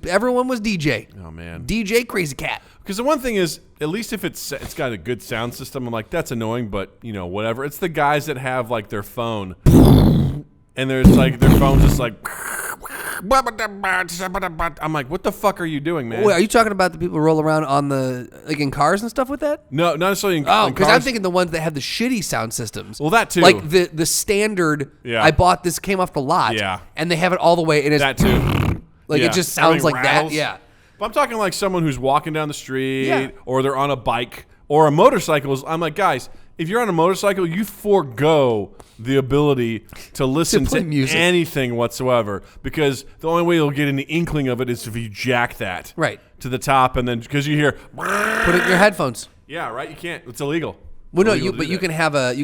everyone was DJ. Oh, man. DJ Crazy Cat. Because the one thing is, at least if it's got a good sound system, I'm like, that's annoying, but, you know, whatever. It's the guys that have, like, their phone, and there's, like, their phone's just like... I'm like, what the fuck are you doing, man? Wait, are you talking about the people who roll around on in cars and stuff with that? No, not necessarily in Oh, in because cars. I'm thinking the ones that have the shitty sound systems. Well, that too. Like the standard, I bought this, came off the lot, and they have it all the way, and it's... That too. Like, it just sounds like rattles. that, yeah. But I'm talking like someone who's walking down the street, or they're on a bike, or a motorcycle. I'm like, guys, if you're on a motorcycle, you forego the ability to listen to music. anything whatsoever, because the only way you'll get any inkling of it is if you jack that to the top, and then because you hear, put it in your headphones. Yeah, right. You can't. It's illegal. Well, no, you can have a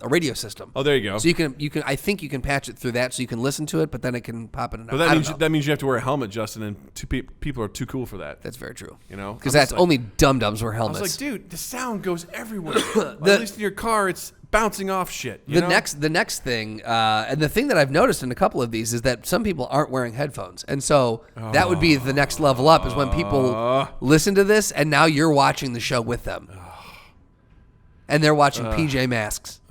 radio system. Oh, there you go. So you can I think you can patch it through that, so you can listen to it, but then it can pop in and out. But that means you have to wear a helmet, Justin, and people are too cool for that. That's very true. You know, because that's only dum-dums wear helmets. I was like, dude, the sound goes everywhere. At least in your car, it's bouncing off shit. The next thing, and the thing that I've noticed in a couple of these is that some people aren't wearing headphones, and so that would be the next level up, is when people listen to this, and now you're watching the show with them. And they're watching PJ Masks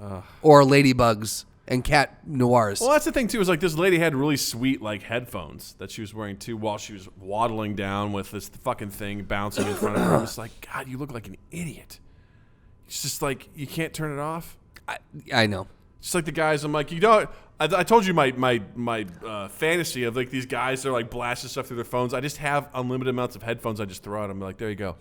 or Ladybugs and Cat Noirs. Well, that's the thing, too, is like this lady had really sweet like headphones that she was wearing, too, while she was waddling down with this fucking thing bouncing in front of her. I was like, God, you look like an idiot. It's just like you can't turn it off. I know. Just like the guys, I'm like, you know, I told you my fantasy of like these guys that are like blasting stuff through their phones. I just have unlimited amounts of headphones. I just throw out. I'm like, there you go,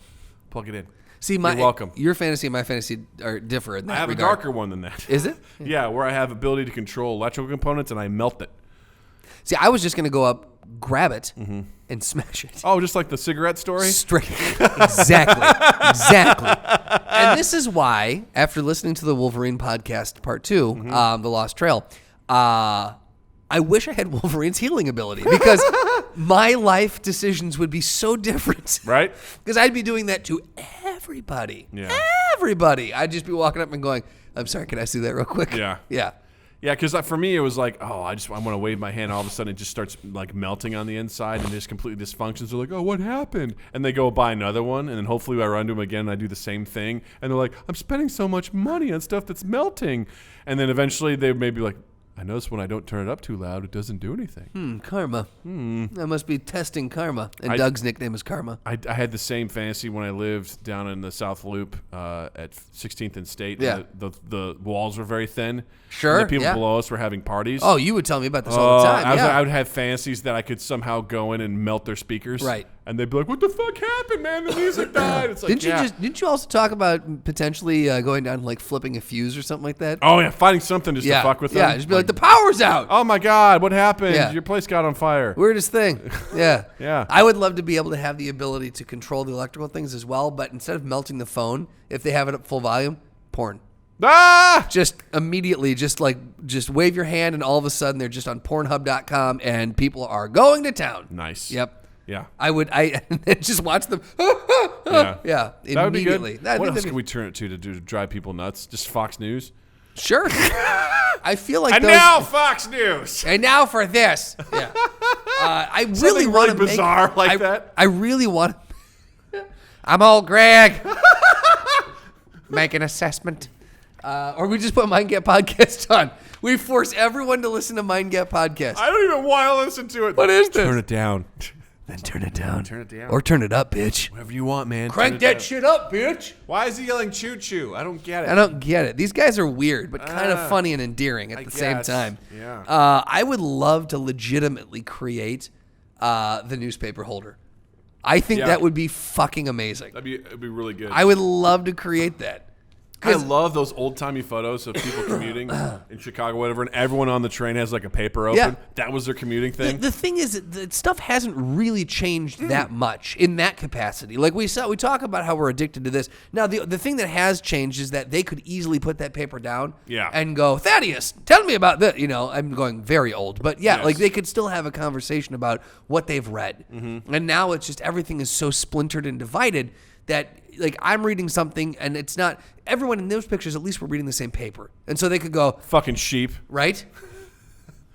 plug it in. See, You're welcome. Your fantasy and my fantasy are different. I have a darker one than that. Is it? Yeah, where I have ability to control electrical components and I melt it. See, I was just going to go up, grab it, and smash it. Oh, just like the cigarette story? Straight. Exactly. And this is why, after listening to the Wolverine podcast, part 2, The Lost Trail, I wish I had Wolverine's healing ability because my life decisions would be so different. Right? Because I'd be doing that to everybody. Yeah. Everybody. I'd just be walking up and going, I'm sorry, can I see that real quick? Yeah. Yeah. Yeah, because for me, it was like, I want to wave my hand. All of a sudden, it just starts like melting on the inside and just completely dysfunctions. They're like, oh, what happened? And they go buy another one. And then hopefully I run to them again and I do the same thing. And they're like, I'm spending so much money on stuff that's melting. And then eventually they may be like, I notice when I don't turn it up too loud, it doesn't do anything. Karma. I must be testing karma. And Doug's nickname is Karma. I had the same fantasy when I lived down in the South Loop at 16th and State. Yeah. The walls were very thin. Sure, And the people yeah. below us were having parties. Oh, you would tell me about this all the time. I would have fantasies that I could somehow go in and melt their speakers. Right. And they'd be like, what the fuck happened, man? The music died. It's like, Didn't you also talk about potentially going down and like flipping a fuse or something like that? Oh, yeah, finding something just to fuck with them. Yeah, just be like, the power's out. Oh, my God, what happened? Yeah. Your place got on fire. Weirdest thing. Yeah. Yeah. I would love to be able to have the ability to control the electrical things as well, but instead of melting the phone, if they have it at full volume, porn. Ah! Just immediately, just wave your hand, and all of a sudden they're just on Pornhub.com, and people are going to town. Nice. Yep. Yeah. I just watch them. Yeah. Yeah. That would be Immediately. good. What else can we turn it to drive people nuts? Just Fox News? Sure. I feel like And those, now Fox News. And now for this. Yeah. I really Something want really to bizarre like that. I really want. I'm old Greg. Make an assessment. Or we just put Mind Gap Podcast on. We force everyone to listen to Mind Gap Podcast. I don't even want to listen to it. What is this? Turn it down. Then turn it down. Turn it down. Or turn it up, bitch. Whatever you want, man. Crank that shit up, bitch. Why is he yelling choo choo? I don't get it. I don't get it. These guys are weird, but kind of funny and endearing at the same guess. time. Yeah. I would love to legitimately create the newspaper holder. I think that would be fucking amazing. It'd be really good. I would love to create that. I love those old-timey photos of people commuting in Chicago, whatever, and everyone on the train has like a paper open. Yeah. That was their commuting thing. The thing is, that stuff hasn't really changed that much in that capacity. Like we talk about how we're addicted to this. Now, the thing that has changed is that they could easily put that paper down and go, Thaddeus, tell me about this. You know, I'm going very old. But yeah, like they could still have a conversation about what they've read. Mm-hmm. And now it's just everything is so splintered and divided that like I'm reading something and it's not everyone in those pictures, at least we're reading the same paper. And so they could go, fucking sheep. Right?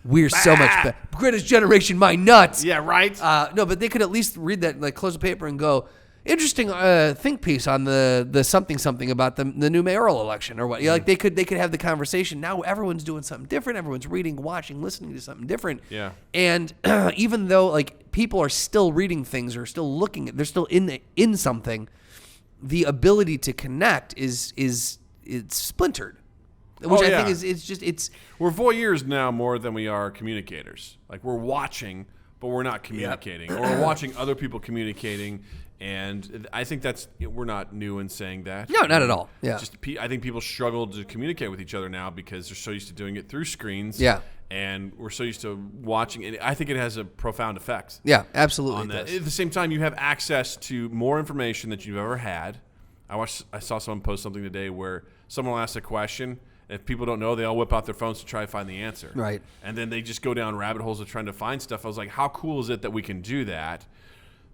We're so much better. Greatest generation, my nuts. Yeah, right? No, but they could at least read that, like close the paper and go, interesting think piece on the something about the new mayoral election or what. Yeah, like they could have the conversation. Now everyone's doing something different. Everyone's reading, watching, listening to something different. Yeah. And even though like people are still reading things or still looking at, they're still in something, the ability to connect is splintered. Which I think is we're voyeurs now more than we are communicators. Like we're watching, but we're not communicating, or we're watching other people communicating. And I think we're not new in saying that. No, not at all. Yeah. I think people struggle to communicate with each other now because they're so used to doing it through screens. Yeah. And we're so used to watching it. I think it has a profound effect. Yeah, absolutely. On that. At the same time, you have access to more information that you've ever had. I saw someone post something today where someone will ask a question. If people don't know, they all whip out their phones to try to find the answer. Right. And then they just go down rabbit holes of trying to find stuff. I was like, how cool is it that we can do that?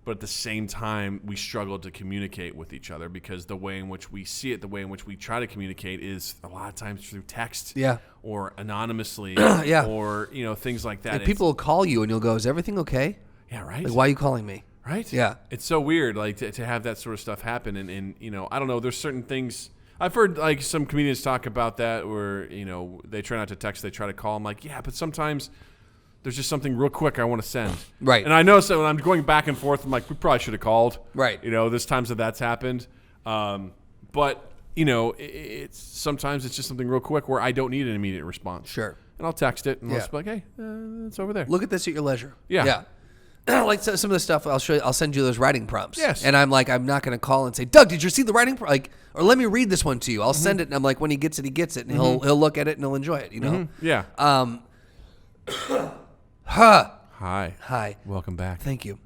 But at the same time, we struggle to communicate with each other because the way in which we see it, the way in which we try to communicate is a lot of times through text or anonymously or, things like that. And people will call you and you'll go, is everything okay? Yeah, right. Like, why are you calling me? Right? Yeah. It's so weird like to have that sort of stuff happen. And I don't know, there's certain things. I've heard like some comedians talk about that where, they try not to text, they try to call. I'm like, yeah, but sometimes there's just something real quick I want to send. Right. And I know so when I'm going back and forth, I'm like, we probably should have called. Right. There's times that's happened. But it's sometimes it's just something real quick where I don't need an immediate response. Sure. And I'll text it and I'll Yeah. just be like, hey, it's over there. Look at this at your leisure. Yeah. Like some of the stuff I'll send you those writing prompts. Yes. And I'm like, I'm not going to call and say, Doug, did you see the writing or let me read this one to you. I'll send it, and I'm like, when he gets it, he gets it, and he'll look at it and he'll enjoy it. Yeah. Hi. Welcome back. Thank you.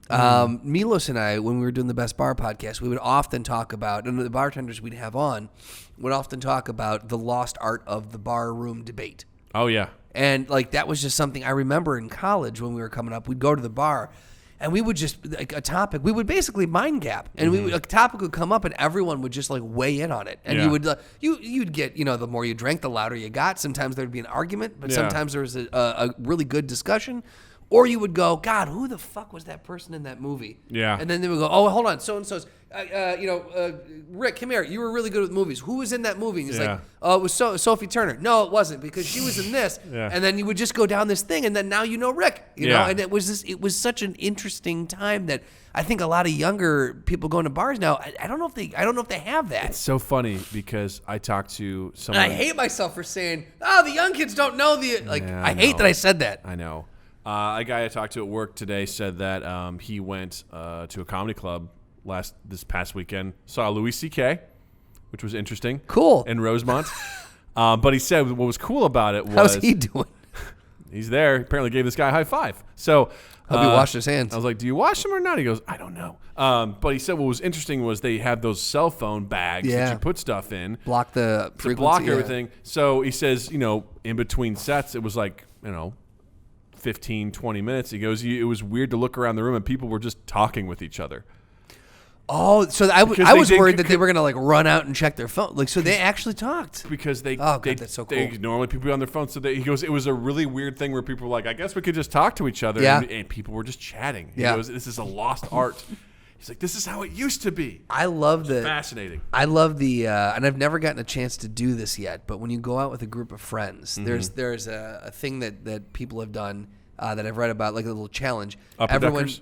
Milos and I, when we were doing the Best Bar podcast, we would often talk about, and the bartenders we'd have on would often talk about the lost art of the bar room debate. Oh, yeah. And like that was just something I remember in college when we were coming up. We'd go to the bar, and we would just like a topic. We would basically mind gap, and a topic would come up, and everyone would just like weigh in on it. And you would you'd get the more you drank, the louder you got. Sometimes there'd be an argument, but sometimes there was a really good discussion. Or you would go, God, who the fuck was that person in that movie? Yeah. And then they would go, oh, hold on, so-and-so's, Rick, come here. You were really good with movies. Who was in that movie? And he's like, oh, it was Sophie Turner. No, it wasn't, because she was in this. Yeah. And then you would just go down this thing, and then now you know Rick. You know, and it was such an interesting time that I think a lot of younger people going to bars now. I don't know if they have that. It's so funny because I talked to someone. And I hate myself for saying, oh, the young kids don't know I hate that I said that. I know. A guy I talked to at work today said that he went to a comedy club this past weekend, saw Louis C.K., which was interesting. Cool. In Rosemont. But he said what was cool about it was... How's he doing? He's there. Apparently gave this guy a high five. So... Hope he washed his hands. I was like, do you wash them or not? He goes, I don't know. But he said what was interesting was they have those cell phone bags that you put stuff in. Block the frequency. To block everything. So he says, in between sets, it was like, 15, 20 minutes. He goes, it was weird to look around the room and people were just talking with each other. Oh, so I was worried that they were going to like run out and check their phone. Like, so they actually talked. Because that's so cool. Normally people be on their phone. So he goes, it was a really weird thing where people were like, I guess we could just talk to each other. Yeah. And people were just chatting. He goes, this is a lost art. He's like, this is how it used to be. I love fascinating. I love and I've never gotten a chance to do this yet, but when you go out with a group of friends, there's a thing that people have done that I've read about, like a little challenge. Upper Deckers?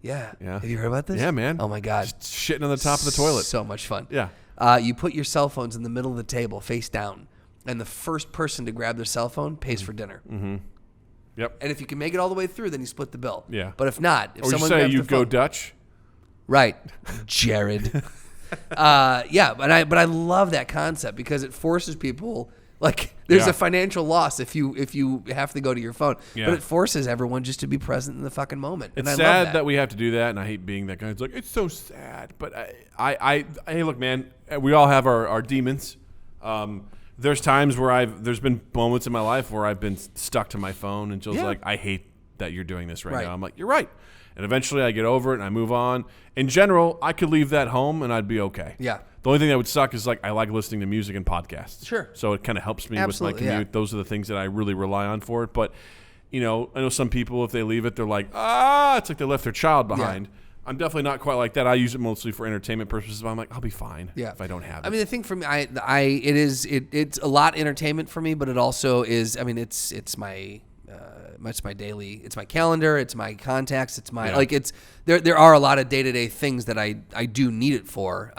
Yeah. Have you heard about this? Yeah, man. Oh my God. Just shitting on the top of the toilet. So much fun. Yeah. You put your cell phones in the middle of the table, face down, and the first person to grab their cell phone pays for dinner. Mm-hmm. Yep. And if you can make it all the way through, then you split the bill. Yeah. But if not, if or someone you say grabs you the go phone, Dutch. Right, Jared. But I love that concept because it forces people. Like, there's a financial loss if you have to go to your phone, but it forces everyone just to be present in the fucking moment. It's and I sad love that we have to do that, and I hate being that guy. It's like, it's so sad, but hey, look, man, we all have our demons. There's times where there's been moments in my life where I've been stuck to my phone, and Jill's like, I hate that you're doing this right now. I'm like, you're right. And eventually I get over it and I move on. In general, I could leave that home and I'd be okay. Yeah. The only thing that would suck is like I like listening to music and podcasts. Sure. So it kind of helps me with my commute. Yeah. Those are the things that I really rely on for it. But, I know some people, if they leave it, they're like, it's like they left their child behind. Yeah. I'm definitely not quite like that. I use it mostly for entertainment purposes, but I'm like, I'll be fine if I don't have it. I mean, the thing for me, it's a lot entertainment for me, but it also is, I mean, it's my daily, it's my calendar, it's my contacts, it's my there are a lot of day-to-day things that I do need it for.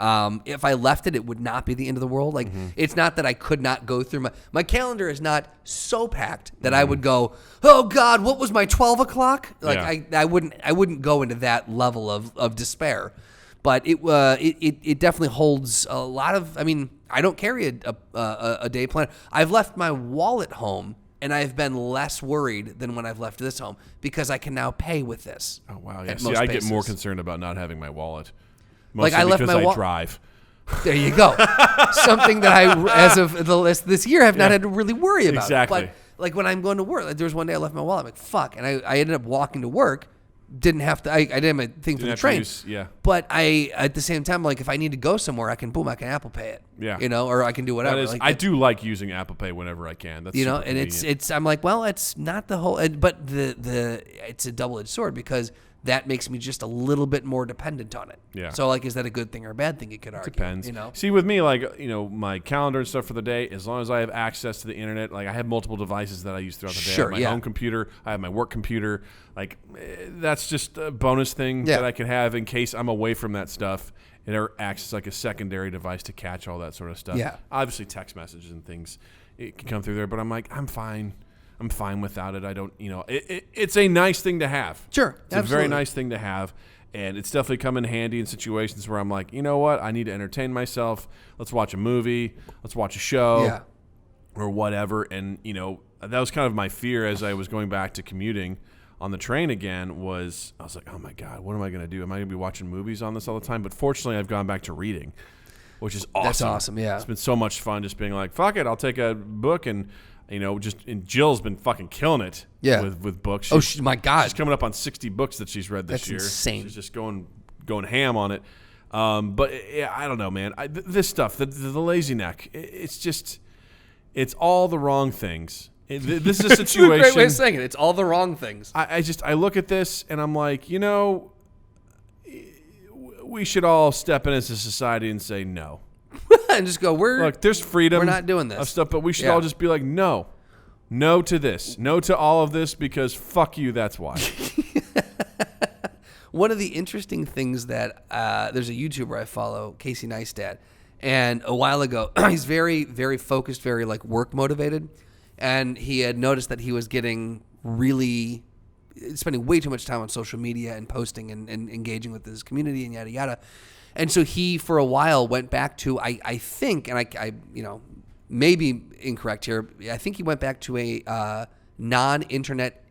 If I left it would not be the end of the world. Like it's not that I could not go through my calendar is not so packed that I would go, oh God, what was my 12 o'clock? Like I wouldn't go into that level of despair. But it definitely holds a lot of. I mean, I don't carry a day planner. I've left my wallet home. And I've been less worried than when I've left this home because I can now pay with this. Oh, wow. Yeah. See, I get more concerned about not having my wallet. Mostly like I left my wallet. Drive. There you go. Something that I, as of this year, have not had to really worry about. Exactly. But like when I'm going to work, like there was one day I left my wallet. I'm like, fuck. And I ended up walking to work. Didn't have to. I didn't have my thing for the train. But I, at the same time, like if I need to go somewhere, I can Apple Pay it. Yeah. Or I can do whatever. I do like using Apple Pay whenever I can. That's and it's. I'm like, well, it's not the whole, but it's a double-edged sword because that makes me just a little bit more dependent on it. Yeah. So like, is that a good thing or a bad thing? You could argue. Depends. See, with me, like my calendar and stuff for the day, as long as I have access to the internet, like I have multiple devices that I use throughout the day. Sure, I have my home computer, I have my work computer. Like that's just a bonus thing that I can have in case I'm away from that stuff. It acts as like a secondary device to catch all that sort of stuff. Yeah. Obviously, text messages and things, it can come through there. But I'm like, I'm fine. I'm fine without it. I don't, it's a nice thing to have. Sure. It's a very nice thing to have. And it's definitely come in handy in situations where I'm like, you know what? I need to entertain myself. Let's watch a movie. Let's watch a show or whatever. And, that was kind of my fear as I was going back to commuting on the train again I was like, oh my God, what am I going to do? Am I going to be watching movies on this all the time? But fortunately, I've gone back to reading, which is awesome. That's awesome, yeah. It's been so much fun just being like, fuck it, I'll take a book and, and Jill's been fucking killing it with books. My God. She's coming up on 60 books that she's read this year. That's insane. She's just going ham on it. But I don't know, man. This stuff, the lazy neck, it's it's all the wrong things. This is a situation. That's a great way of saying it. It's all the wrong things. I look at this and I'm like, we should all step in as a society and say no. And just go, look, there's freedom. We're not doing this. Of stuff, but we should all just be like, no to this, no to all of this, because fuck you. That's why. One of the interesting things that there's a YouTuber I follow, Casey Neistat, and a while ago, he's very, very focused, very like work motivated. And he had noticed that he was spending way too much time on social media and posting and engaging with his community and yada, yada. And so he, for a while, went back to, I think, and I may be incorrect here, I think he went back to a non-internet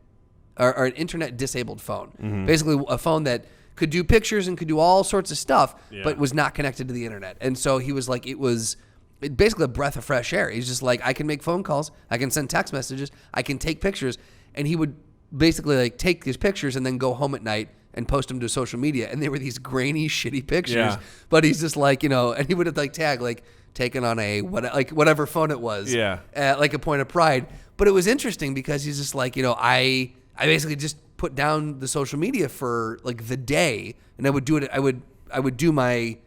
or an internet disabled phone. Mm-hmm. Basically a phone that could do pictures and could do all sorts of stuff, but was not connected to the internet. And so he was like, it was basically a breath of fresh air. He's just like, I can make phone calls, I can send text messages, I can take pictures. And he would basically like take these pictures and then go home at night and post them to social media. And they were these grainy, shitty pictures. Yeah. But he's just like, and he would have like tag like taken on whatever phone it was. Yeah. Like a point of pride. But it was interesting because he's just like, I basically just put down the social media for like the day, and I would do it. I would do my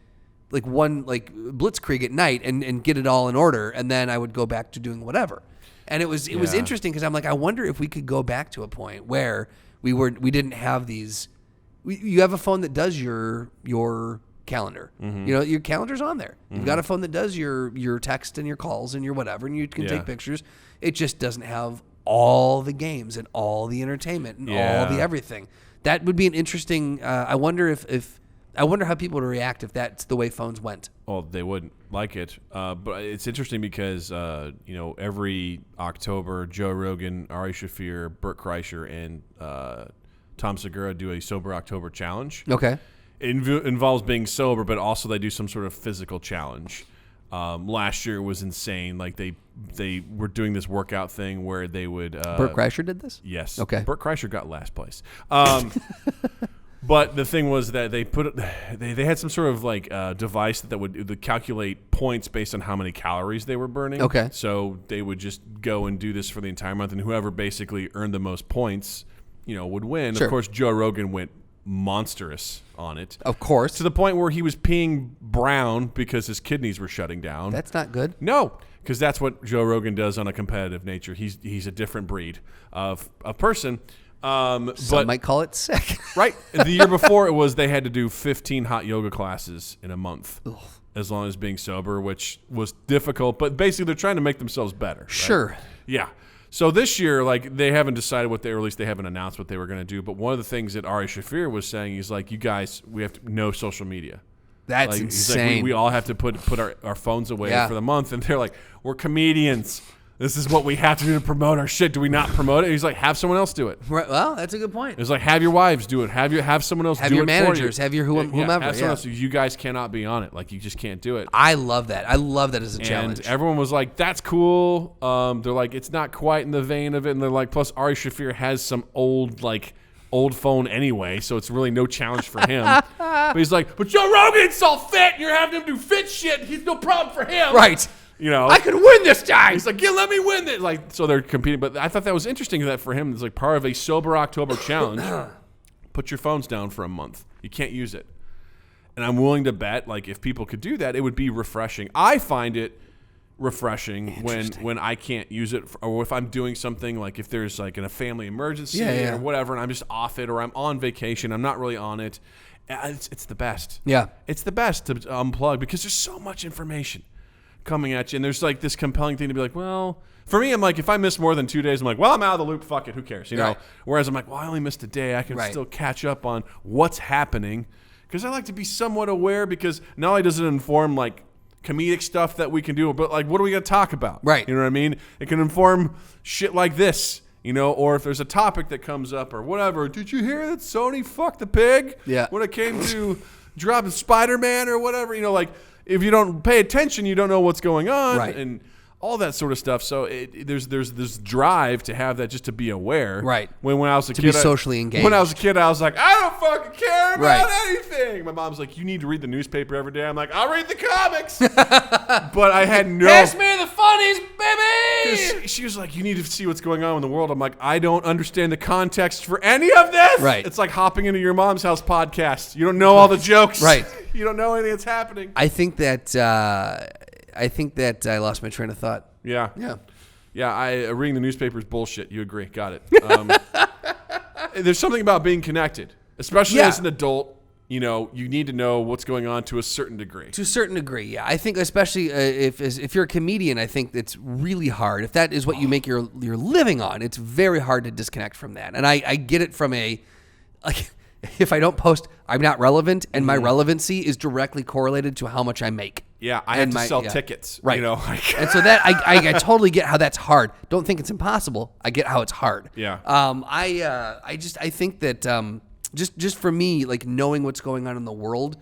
like one like blitzkrieg at night and get it all in order, and then I would go back to doing whatever. And it was interesting because I'm like, I wonder if we could go back to a point where we didn't have these. You have a phone that does your calendar. Mm-hmm. Your calendar's on there. Mm-hmm. You've got a phone that does your text and your calls and your whatever, and you can take pictures. It just doesn't have all the games and all the entertainment and all the everything. That would be an interesting. I wonder I wonder how people would react if that's the way phones went. Well, they wouldn't like it. But it's interesting because every October, Joe Rogan, Ari Shaffir, Bert Kreischer, and Tom Segura do a Sober October challenge. Okay. It involves being sober, but also they do some sort of physical challenge. Last year it was insane. Like they were doing this work-out thing where they would. Bert Kreischer did this? Yes. Okay. Bert Kreischer got last place. But the thing was that they had some sort of like device that would calculate points based on how many calories they were burning. Okay. So they would just go and do this for the entire month, and whoever basically earned the most points, would win. Sure. Of course, Joe Rogan went monstrous on it. Of course. To the point where he was peeing brown because his kidneys were shutting down. That's not good. No, because that's what Joe Rogan does on a competitive nature. He's a different breed of person. Some might call it sick. Right. The year before it was they had to do 15 hot yoga classes in a month. Ugh. As long as being sober, which was difficult. But basically they're trying to make themselves better. Right? Sure. Yeah. So this year, like, they haven't decided or at least they haven't announced what they were going to do. But one of the things that Ari Shaffir was saying, he's like, you guys, we have no social media. That's insane. He's like, we all have to put our phones away for the month. And they're like, we're comedians. This is what we have to do to promote our shit. Do we not promote it? He's like, have someone else do it. Right. Well, that's a good point. It's like, have your wives do it. Have someone else do it for you. Have your managers. Have your whomever. Have someone else. You guys cannot be on it. Like, you just can't do it. I love that. I love that as a challenge. And everyone was like, that's cool. They're like, it's not quite in the vein of it. And they're like, plus Ari Shaffir has some old phone anyway, so it's really no challenge for him. But he's like, but Joe Rogan's all fit, and you're having him do fit shit. He's no problem for him. Right. I could win this time. He's like, yeah, let me win this. Like, so they're competing. But I thought that was interesting that for him, it's like part of a Sober October challenge. Put your phones down for a month. You can't use it. And I'm willing to bet, like, if people could do that, it would be refreshing. I find it refreshing when I can't use it, or if I'm doing something, like if there's like a family emergency or whatever, and I'm just off it, or I'm on vacation, I'm not really on it. It's the best. Yeah. It's the best to unplug because there's so much information coming at you. And there's like this compelling thing to be like, well, for me, I'm like, if I miss more than 2 days, I'm like, well, I'm out of the loop. Fuck it. Who cares? You know? Whereas I'm like, well, I only missed a day. I can still catch up on what's happening because I like to be somewhat aware because not only does it inform like comedic stuff that we can do, but like, what are we going to talk about? Right. You know what I mean? It can inform shit like this. You know, or if there's a topic that comes up or whatever. Did you hear that Sony fucked the pig? Yeah. When it came to dropping Spider-Man or whatever, you know, like if you don't pay attention, you don't know what's going on. Right. And all that sort of stuff. So there's this drive to have that just to be aware. Right. When I was a kid. To be socially engaged. When I was a kid, I was like, I don't fucking care about Right. anything. My mom's like, you need to read the newspaper every day. I'm like, I'll read the comics. But I had no. Pass me the funnies, baby! She was like, you need to see what's going on in the world. I'm like, I don't understand the context for any of this. Right. It's like hopping into your mom's house podcast. You don't know all the jokes. Right. You don't know anything that's happening. I think that I lost my train of thought. Yeah. Yeah. Yeah, reading the newspaper is bullshit. You agree. Got it. There's something about being connected, especially as an adult. You know, you need to know what's going on to a certain degree. To a certain degree, yeah. I think especially if you're a comedian, I think it's really hard. If that is what you make your living on, it's very hard to disconnect from that. And I get it from like, if I don't post, I'm not relevant, and my relevancy is directly correlated to how much I make. Yeah, I have to sell tickets. Right. You know, and so that I totally get how that's hard. Don't think it's impossible. I get how it's hard. Yeah. I think that just for me, like knowing what's going on in the world,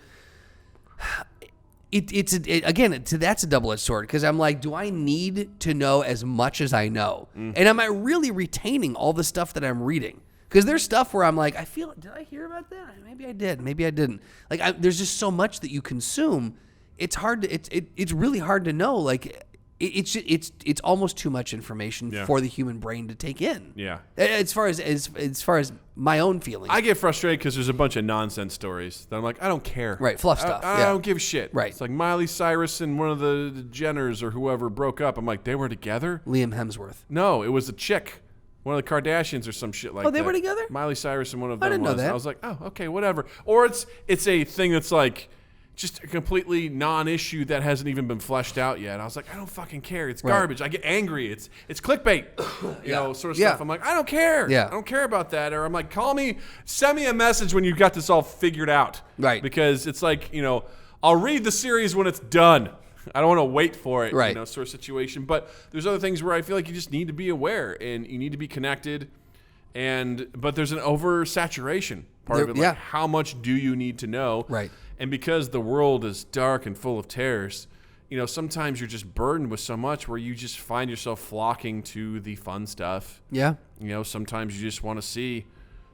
that's a double-edged sword because I'm like, do I need to know as much as I know? And am I really retaining all the stuff that I'm reading? Because there's stuff where I'm like, did I hear about that? Maybe I did. Maybe I didn't. Like, there's just so much that you consume. It's hard to. It's really hard to know. Like, it's almost too much information for the human brain to take in. Yeah. As far as my own feelings, I get frustrated because there's a bunch of nonsense stories that I'm like, I don't care. Right, fluff stuff. I don't give a shit. Right. It's like Miley Cyrus and one of the Jenners or whoever broke up. I'm like, they were together? Liam Hemsworth. No, it was a chick. One of the Kardashians or some shit like that. Oh, they were together? Miley Cyrus and one of them I didn't know that. I was like, oh, okay, whatever. Or it's a thing that's like just a completely non-issue that hasn't even been fleshed out yet. I was like, I don't fucking care. It's garbage. I get angry. It's clickbait, you know, sort of stuff. I'm like, I don't care. Yeah. I don't care about that. Or I'm like, send me a message when you've got this all figured out. Right. Because it's like, you know, I'll read the series when it's done. I don't want to wait for it, right. You know, sort of situation. But there's other things where I feel like you just need to be aware and you need to be connected. But there's an oversaturation part of it. Like, how much do you need to know? Right. And because the world is dark and full of terrors, you know, sometimes you're just burdened with so much where you just find yourself flocking to the fun stuff. Yeah. You know, sometimes you just want to see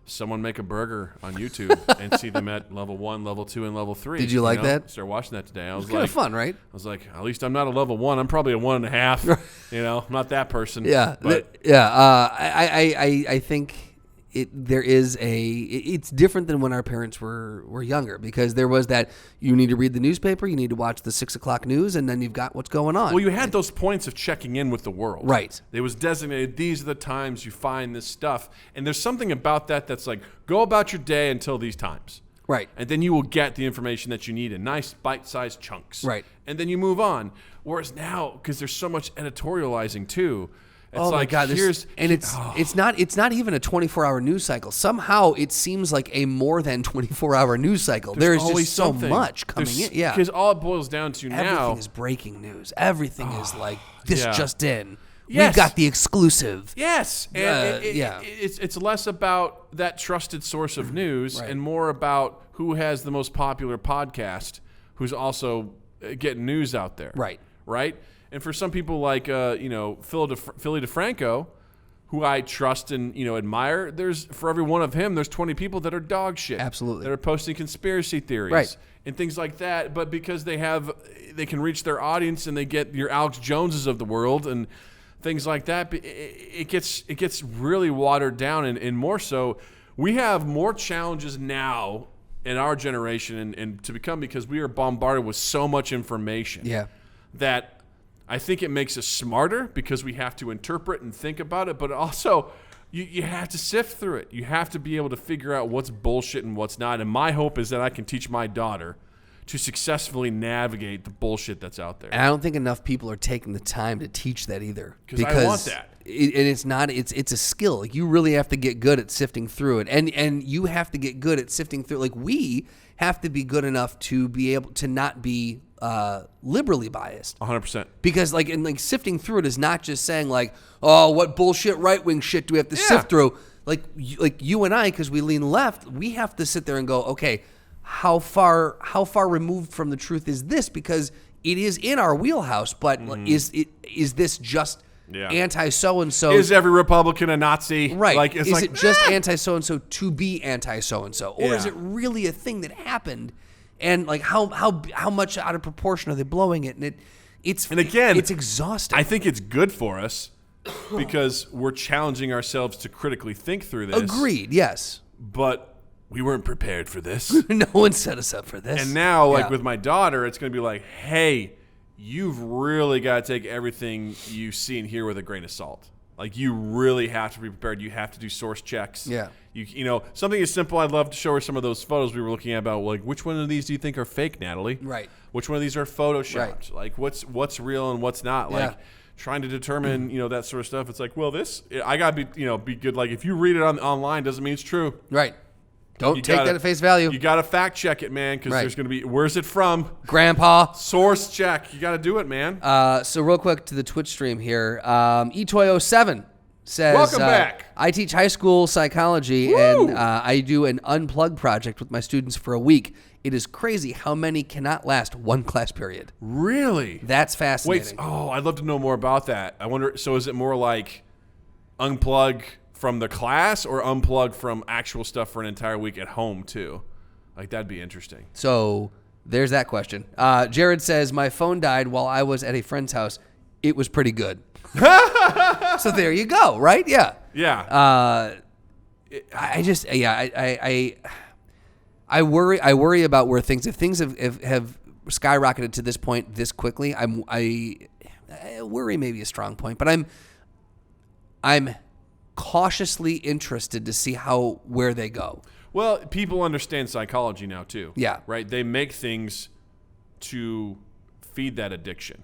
someone make a burger on YouTube and see them at level 1, level 2, and level 3. Did you like that? Started watching that today. I was kind like, of fun, right? I was like, at least I'm not a level 1. I'm probably a 1.5. You know, I'm not that person. Yeah, but I think it's different than when our parents were younger because there was that you need to read the newspaper, you need to watch the 6 o'clock news, and then you've got what's going on. Well, you had those points of checking in with the world. Right. It was designated, these are the times you find this stuff. And there's something about that that's like, go about your day until these times. Right. And then you will get the information that you need in nice bite-sized chunks. Right. And then you move on. Whereas now, because there's so much editorializing too, it's oh like, my God! It's not even a 24-hour news cycle. Somehow it seems like a more than 24-hour news cycle. There's always just so much coming in. Yeah, because all it boils down to now, everything is breaking news. Everything is like this just in. Yes. We've got the exclusive. Yes, and it's less about that trusted source of news and more about who has the most popular podcast, who's also getting news out there. Right. And for some people like Philly DeFranco, who I trust and admire, for every one of him, there's 20 people that are dog shit. Absolutely. That are posting conspiracy theories and things like that. But because they can reach their audience and they get your Alex Joneses of the world and things like that, it gets really watered down and more so. We have more challenges now in our generation and to become because we are bombarded with so much information. Yeah. That I think it makes us smarter because we have to interpret and think about it, but also you have to sift through it. You have to be able to figure out what's bullshit and what's not. And my hope is that I can teach my daughter to successfully navigate the bullshit that's out there. And I don't think enough people are taking the time to teach that either. Because I want that. It's a skill. Like, you really have to get good at sifting through it. And you have to get good at sifting through. Like, we have to be good enough to be able to not be liberally biased. 100%. Because sifting through it is not just saying like, oh, what bullshit right-wing shit do we have to sift through? Like you and I, because we lean left, we have to sit there and go, okay, how far removed from the truth is this? Because it is in our wheelhouse, but is this just anti so and so? Is every Republican a Nazi? Right. Like, is it just anti so and so to be anti so and so, or is it really a thing that happened? And like how much out of proportion are they blowing it? And it's exhausting. I think it's good for us because we're challenging ourselves to critically think through this. Agreed. Yes. But we weren't prepared for this. No one set us up for this. And now, with my daughter, it's going to be like, hey, you've really got to take everything you see and hear with a grain of salt. Like, you really have to be prepared. You have to do source checks. Yeah. You know, something as simple, I'd love to show her some of those photos we were looking at about, like, which one of these do you think are fake, Natalie? Right. Which one of these are photoshopped? Right. Like, what's real and what's not? Like, trying to determine, that sort of stuff. It's like, well, I got to be good. Like, if you read it online, doesn't mean it's true. Right. Don't take that at face value. You got to fact check it, man, because there's going to be, where's it from? Grandpa. Source check. You got to do it, man. So real quick to the Twitch stream here. eToy07 says, welcome back. I teach high school psychology, and I do an unplug project with my students for a week. It is crazy how many cannot last one class period. Really? That's fascinating. Wait, I'd love to know more about that. I wonder, so is it more like unplug from the class or unplug from actual stuff for an entire week at home too? Like, that'd be interesting. So there's that question. Jared says, my phone died while I was at a friend's house. It was pretty good. So there you go, right? Yeah. Yeah. I worry about where things, if things have skyrocketed to this point this quickly, I worry may be a strong point, but I'm cautiously interested to see where they go. Well, people understand psychology now too. Yeah. Right? They make things to feed that addiction.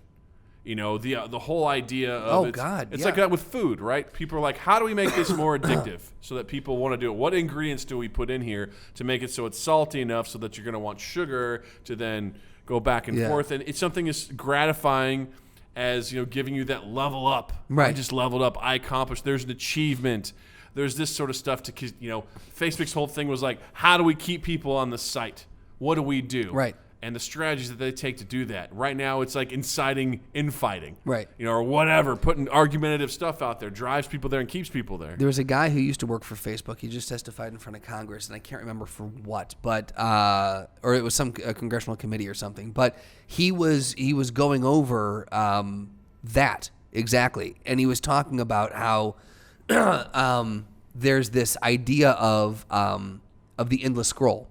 The whole idea of it's like that with food, right? People are like, how do we make this more addictive so that people want to do it? What ingredients do we put in here to make it so it's salty enough so that you're going to want sugar to then go back and forth? And it's something as gratifying as, giving you that level up. Right. I just leveled up. I accomplished. There's an achievement. There's this sort of stuff Facebook's whole thing was like, how do we keep people on the site? What do we do? Right. And the strategies that they take to do that. Right now, it's like inciting infighting. Right. Or whatever. Putting argumentative stuff out there. Drives people there and keeps people there. There was a guy who used to work for Facebook. He just testified in front of Congress, and I can't remember for what, but or it was some congressional committee or something. But he was going over that exactly, and he was talking about how there's this idea of the endless scroll.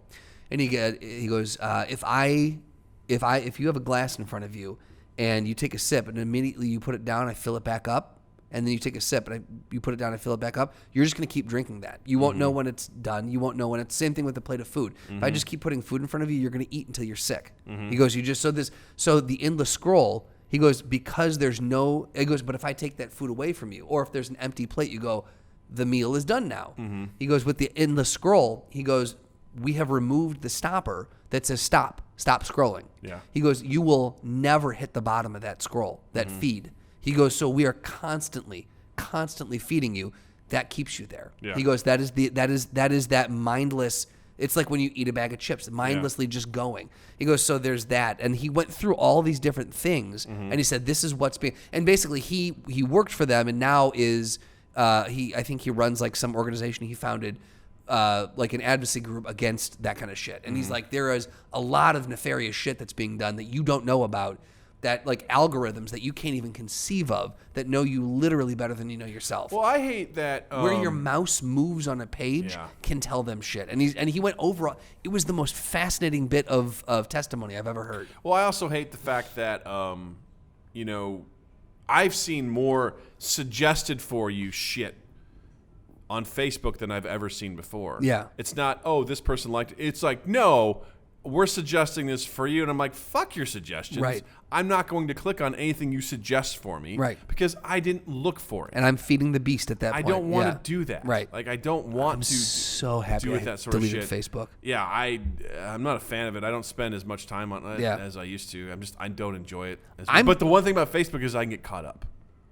And he goes, if you have a glass in front of you and you take a sip and immediately you put it down, I fill it back up, and then you take a sip and you put it down and fill it back up, you're just going to keep drinking that. You won't know when it's done. You won't know when it's same thing with a plate of food. If I just keep putting food in front of you, you're going to eat until you're sick. He goes, so the endless scroll. He goes, because there's no. He goes, but if I take that food away from you, or if there's an empty plate, you go, the meal is done now. He goes, with the endless scroll, he goes, we have removed the stopper that says stop scrolling. Yeah. He goes, you will never hit the bottom of that scroll, that feed. He goes, so we are constantly feeding you. That keeps you there. Yeah. He goes, that is that mindless. It's like when you eat a bag of chips, mindlessly just going. He goes, so there's that. And he went through all these different things, and he said, this is what's being. And basically, he worked for them, and now is I think he runs like some organization he founded. Like an advocacy group against that kind of shit. And he's like, there is a lot of nefarious shit that's being done that you don't know about, that like algorithms that you can't even conceive of, that know you literally better than you know yourself. Well, I hate that. Where your mouse moves on a page can tell them shit. And he went over, it was the most fascinating bit of testimony I've ever heard. Well, I also hate the fact that, I've seen more suggested for you shit on Facebook than I've ever seen before. Yeah. It's not, oh, this person liked it. It's like, no, we're suggesting this for you. And I'm like, fuck your suggestions. Right. I'm not going to click on anything you suggest for me. Right. Because I didn't look for it. And I'm feeding the beast at that point. I don't want to do that. Right. Like, I don't want to so happy do I with that sort of shit. deleted Facebook. Yeah, I'm not a fan of it. I don't spend as much time on it Yeah. as I used to. I don't enjoy it. But the one thing about Facebook is I can get caught up.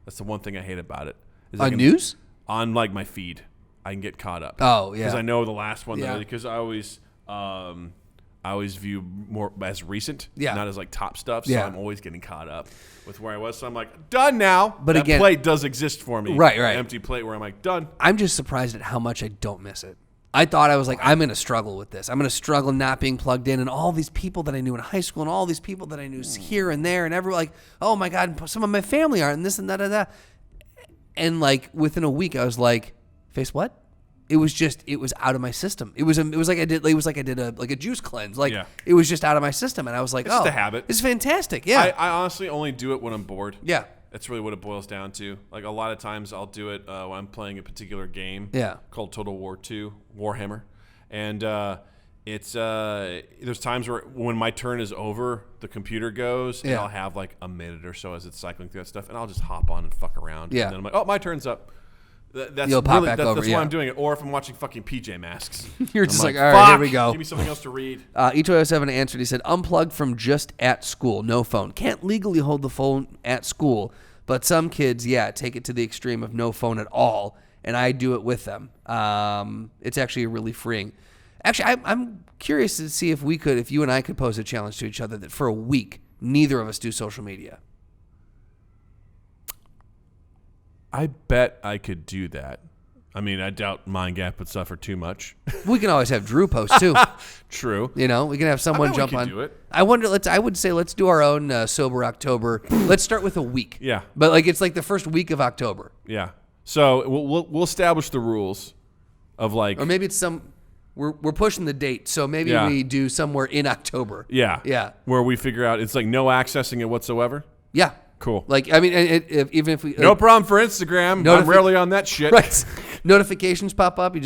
That's the one thing I hate about it. On news? On like my feed, I can get caught up. Oh, yeah. Because I know the last one. Yeah. Because I always view more as recent, Yeah. not as like top stuff. So Yeah. I'm always getting caught up with where I was. So I'm like, done now. But that again, plate does exist for me. Right. An empty plate where I'm like, done. I'm just surprised at how much I don't miss it. I thought I was like, I'm going to struggle with this. I'm going to struggle not being plugged in, and all these people that I knew in high school and all these people that I knew here and there and everywhere, like, oh my God, some of my family aren't, and this and that. And like within a week, I was like, face what? It was out of my system. It was like I did a juice cleanse. Like it was just out of my system, and I was like, It's just a habit. It's fantastic. Yeah. I honestly only do it when I'm bored. Yeah. That's really what it boils down to. Like a lot of times I'll do it when I'm playing a particular game called Total War 2, Warhammer. And there's times where when my turn is over, the computer goes, and I'll have like a minute or so as it's cycling through that stuff, and I'll just hop on and fuck around. Yeah. And then I'm like, oh, my tur's up. That's You'll pop back over, That's why I'm doing it. Or if I'm watching fucking PJ Masks. You're just like, all right, here we go. Give me something else to read. E207 answered. He said, unplugged from just at school, no phone. Can't legally hold the phone at school, but some kids, take it to the extreme of no phone at all, and I do it with them. It's actually really freeing. Actually, I'm curious to see if you and I could pose a challenge to each other that for a week, neither of us do social media. I bet I could do that. I mean, I doubt Mind Gap would suffer too much. We can always have Drew post too. True. You know, we can have someone jump on. Do it. I wonder. I would say let's do our own sober October. Let's start with a week. Yeah. But like it's like the first week of October. Yeah. So we'll establish the rules of like, or maybe it's we're pushing the date, so maybe we do somewhere in October. Yeah. Yeah. Where we figure out it's like no accessing it whatsoever. Yeah. Cool. Like, I mean, even if we... No problem for Instagram. I'm rarely on that shit. Right. Notifications pop up. You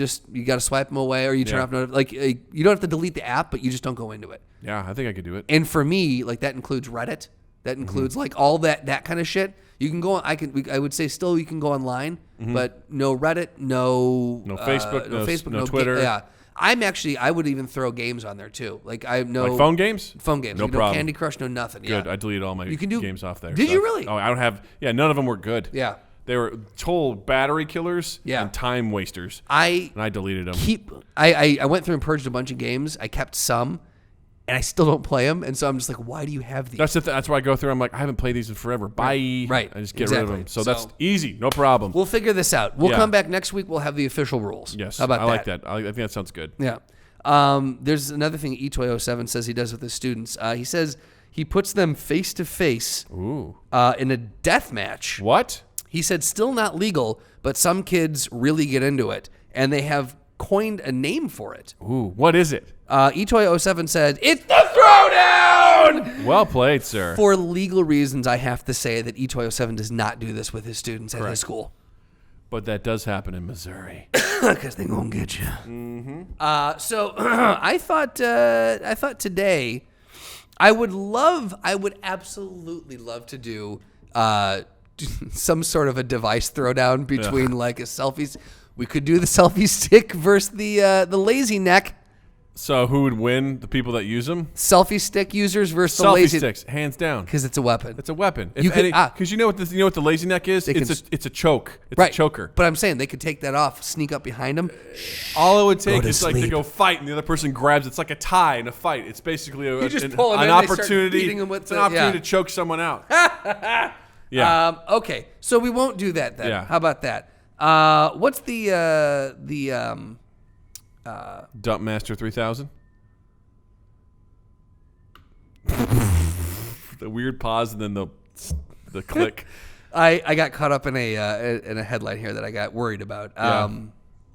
got to swipe them away, or you turn off... you don't have to delete the app, but you just don't go into it. Yeah, I think I could do it. And for me, like, that includes Reddit. That includes, like, all that kind of shit. You can go on... I would say still you can go online, but no Reddit, no Facebook, no Twitter. I would even throw games on there too. Like I know like phone games. No problem. No Candy Crush, no nothing. Good. Yeah. I deleted all my games off there. Did you really? Oh, I don't have. Yeah, none of them were good. Yeah. They were total battery killers and time wasters. And I deleted them. I went through and purged a bunch of games. I kept some, and I still don't play them. And so I'm just like, why do you have these? That's why I go through. I'm like, I haven't played these in forever. Bye. Right. I just get rid of them. So that's easy. No problem. We'll figure this out. We'll come back next week. We'll have the official rules. Yes. How about that? I like that. I think that sounds good. Yeah. There's another thing E207 says he does with his students. He says he puts them face to face in a death match. What? He said still not legal, but some kids really get into it, and they have coined a name for it. Ooh, what is it? E207 said, it's the throwdown! Well played, sir. For legal reasons, I have to say that E207 does not do this with his students at his school. But that does happen in Missouri. Because they gonna get you. Mm-hmm. So I thought today I would absolutely love to do some sort of a device throwdown between like a selfie. We could do the selfie stick versus the lazy neck. So who would win? The people that use them? Selfie stick users versus the selfie lazy sticks, hands down. Because it's a weapon. It's a weapon. Because you know what the lazy neck is? It's a choke. It's right. a choker. But I'm saying they could take that off, sneak up behind them. All it would take is like to go fight, and the other person grabs. It's like a tie in a fight. It's basically an opportunity. It's an opportunity to choke someone out. Yeah. Okay, so we won't do that then. Yeah. How about that? What's the Dumpmaster 3000. The weird pause and then the click. I got caught up in a headline here that I got worried about.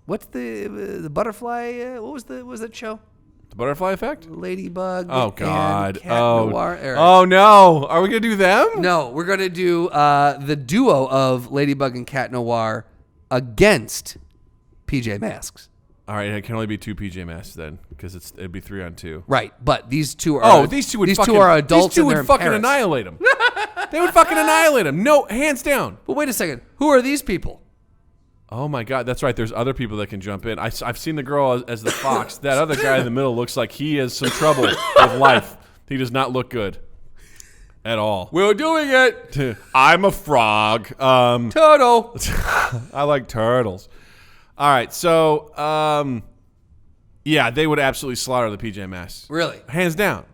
What's the butterfly? What was that show? The butterfly effect? Ladybug. Oh God. Cat Noir. Oh no. Are we gonna do them? No, we're gonna do the duo of Ladybug and Cat Noir against PJ Masks. All right, it can only be 2 PJ Masks then, because it'd be 3 on 2. Right, but these two are these two are adults. These two and they're would fucking Paris. annihilate them. They would fucking annihilate them. No, hands down. But wait a second, who are these people? Oh my God, that's right. There's other people that can jump in. I've seen the girl as the fox. That other guy in the middle looks like he has some trouble with life. He does not look good at all. We're doing it. I'm a frog. Turtle. I like turtles. All right, so yeah, they would absolutely slaughter the PJ Masks. Really? Hands down.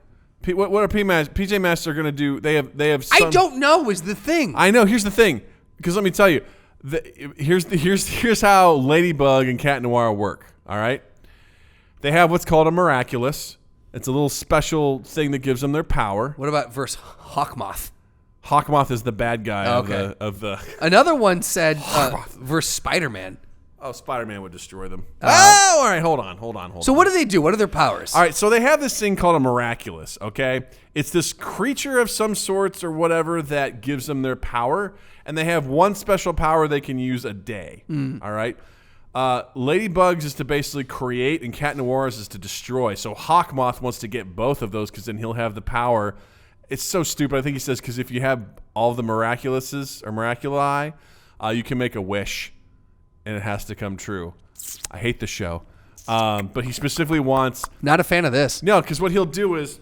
What are PJ Masks are going to do? They have. I don't know. Is the thing. I know. Here's the thing, because let me tell you. Here's how Ladybug and Cat Noir work. All right, they have what's called a Miraculous. It's a little special thing that gives them their power. What about versus Hawkmoth? Hawkmoth is the bad guy Okay. of the. Another one said versus Spider-Man. Oh, Spider-Man would destroy them. All right, hold on. So what do they do? What are their powers? All right, so they have this thing called a Miraculous, okay? It's this creature of some sorts or whatever that gives them their power, and they have one special power they can use a day, all right? Ladybug's is to basically create, and Cat Noir's is to destroy. So Hawkmoth wants to get both of those because then he'll have the power. It's so stupid. I think he says because if you have all of the Miraculouses or Miraculi, you can make a wish, and it has to come true. I hate the show. But he specifically wants... Not a fan of this. No, because what he'll do is...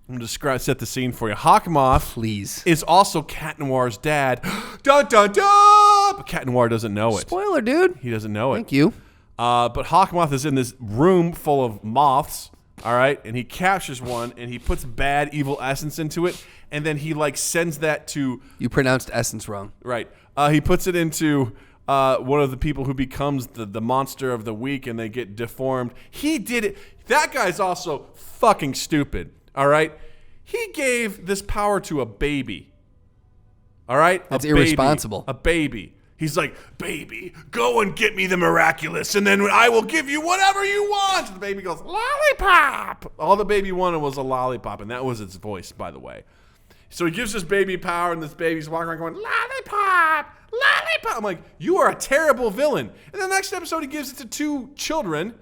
I'm going to set the scene for you. Hawkmoth Please. is also Cat Noir's dad. Dun, dun, dun! But Cat Noir doesn't know it. Spoiler, dude. He doesn't know it. Thank you. But Hawkmoth is in this room full of moths, all right? And he captures one, and he puts bad, evil essence into it, and then he, sends that to... You pronounced essence wrong. Right. He puts it into... one of the people who becomes the monster of the week, and they get deformed. He did it. That guy's also fucking stupid. All right, he gave this power to a baby. All right, That's irresponsible. A baby. He's like, baby, go and get me the Miraculous, and then I will give you whatever you want. And the baby goes, lollipop. All the baby wanted was a lollipop, and that was its voice, by the way. So he gives this baby power, and this baby's walking around going, lollipop, lollipop. I'm like, you are a terrible villain. And the next episode, he gives it to 2 children.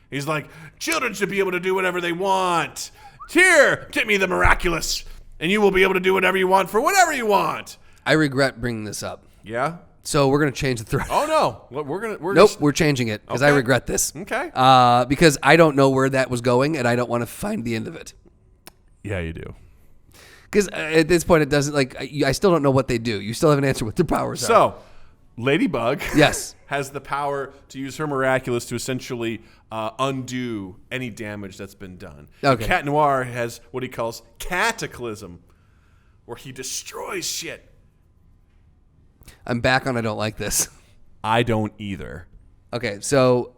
He's like, children should be able to do whatever they want. Here, get me the Miraculous, and you will be able to do whatever you want for whatever you want. I regret bringing this up. Yeah? So we're going to change the thread. Oh, no. We're Nope, we're changing it because I Okay. regret this. Okay. Because I don't know where that was going, and I don't want to find the end of it. Yeah, you do. Because at this point, it doesn't, I still don't know what they do. You still haven't answered what their powers are. So, Ladybug Yes. has the power to use her Miraculous to essentially undo any damage that's been done. Okay. Cat Noir has what he calls Cataclysm, where he destroys shit. I'm back on I don't like this. I don't either. Okay, so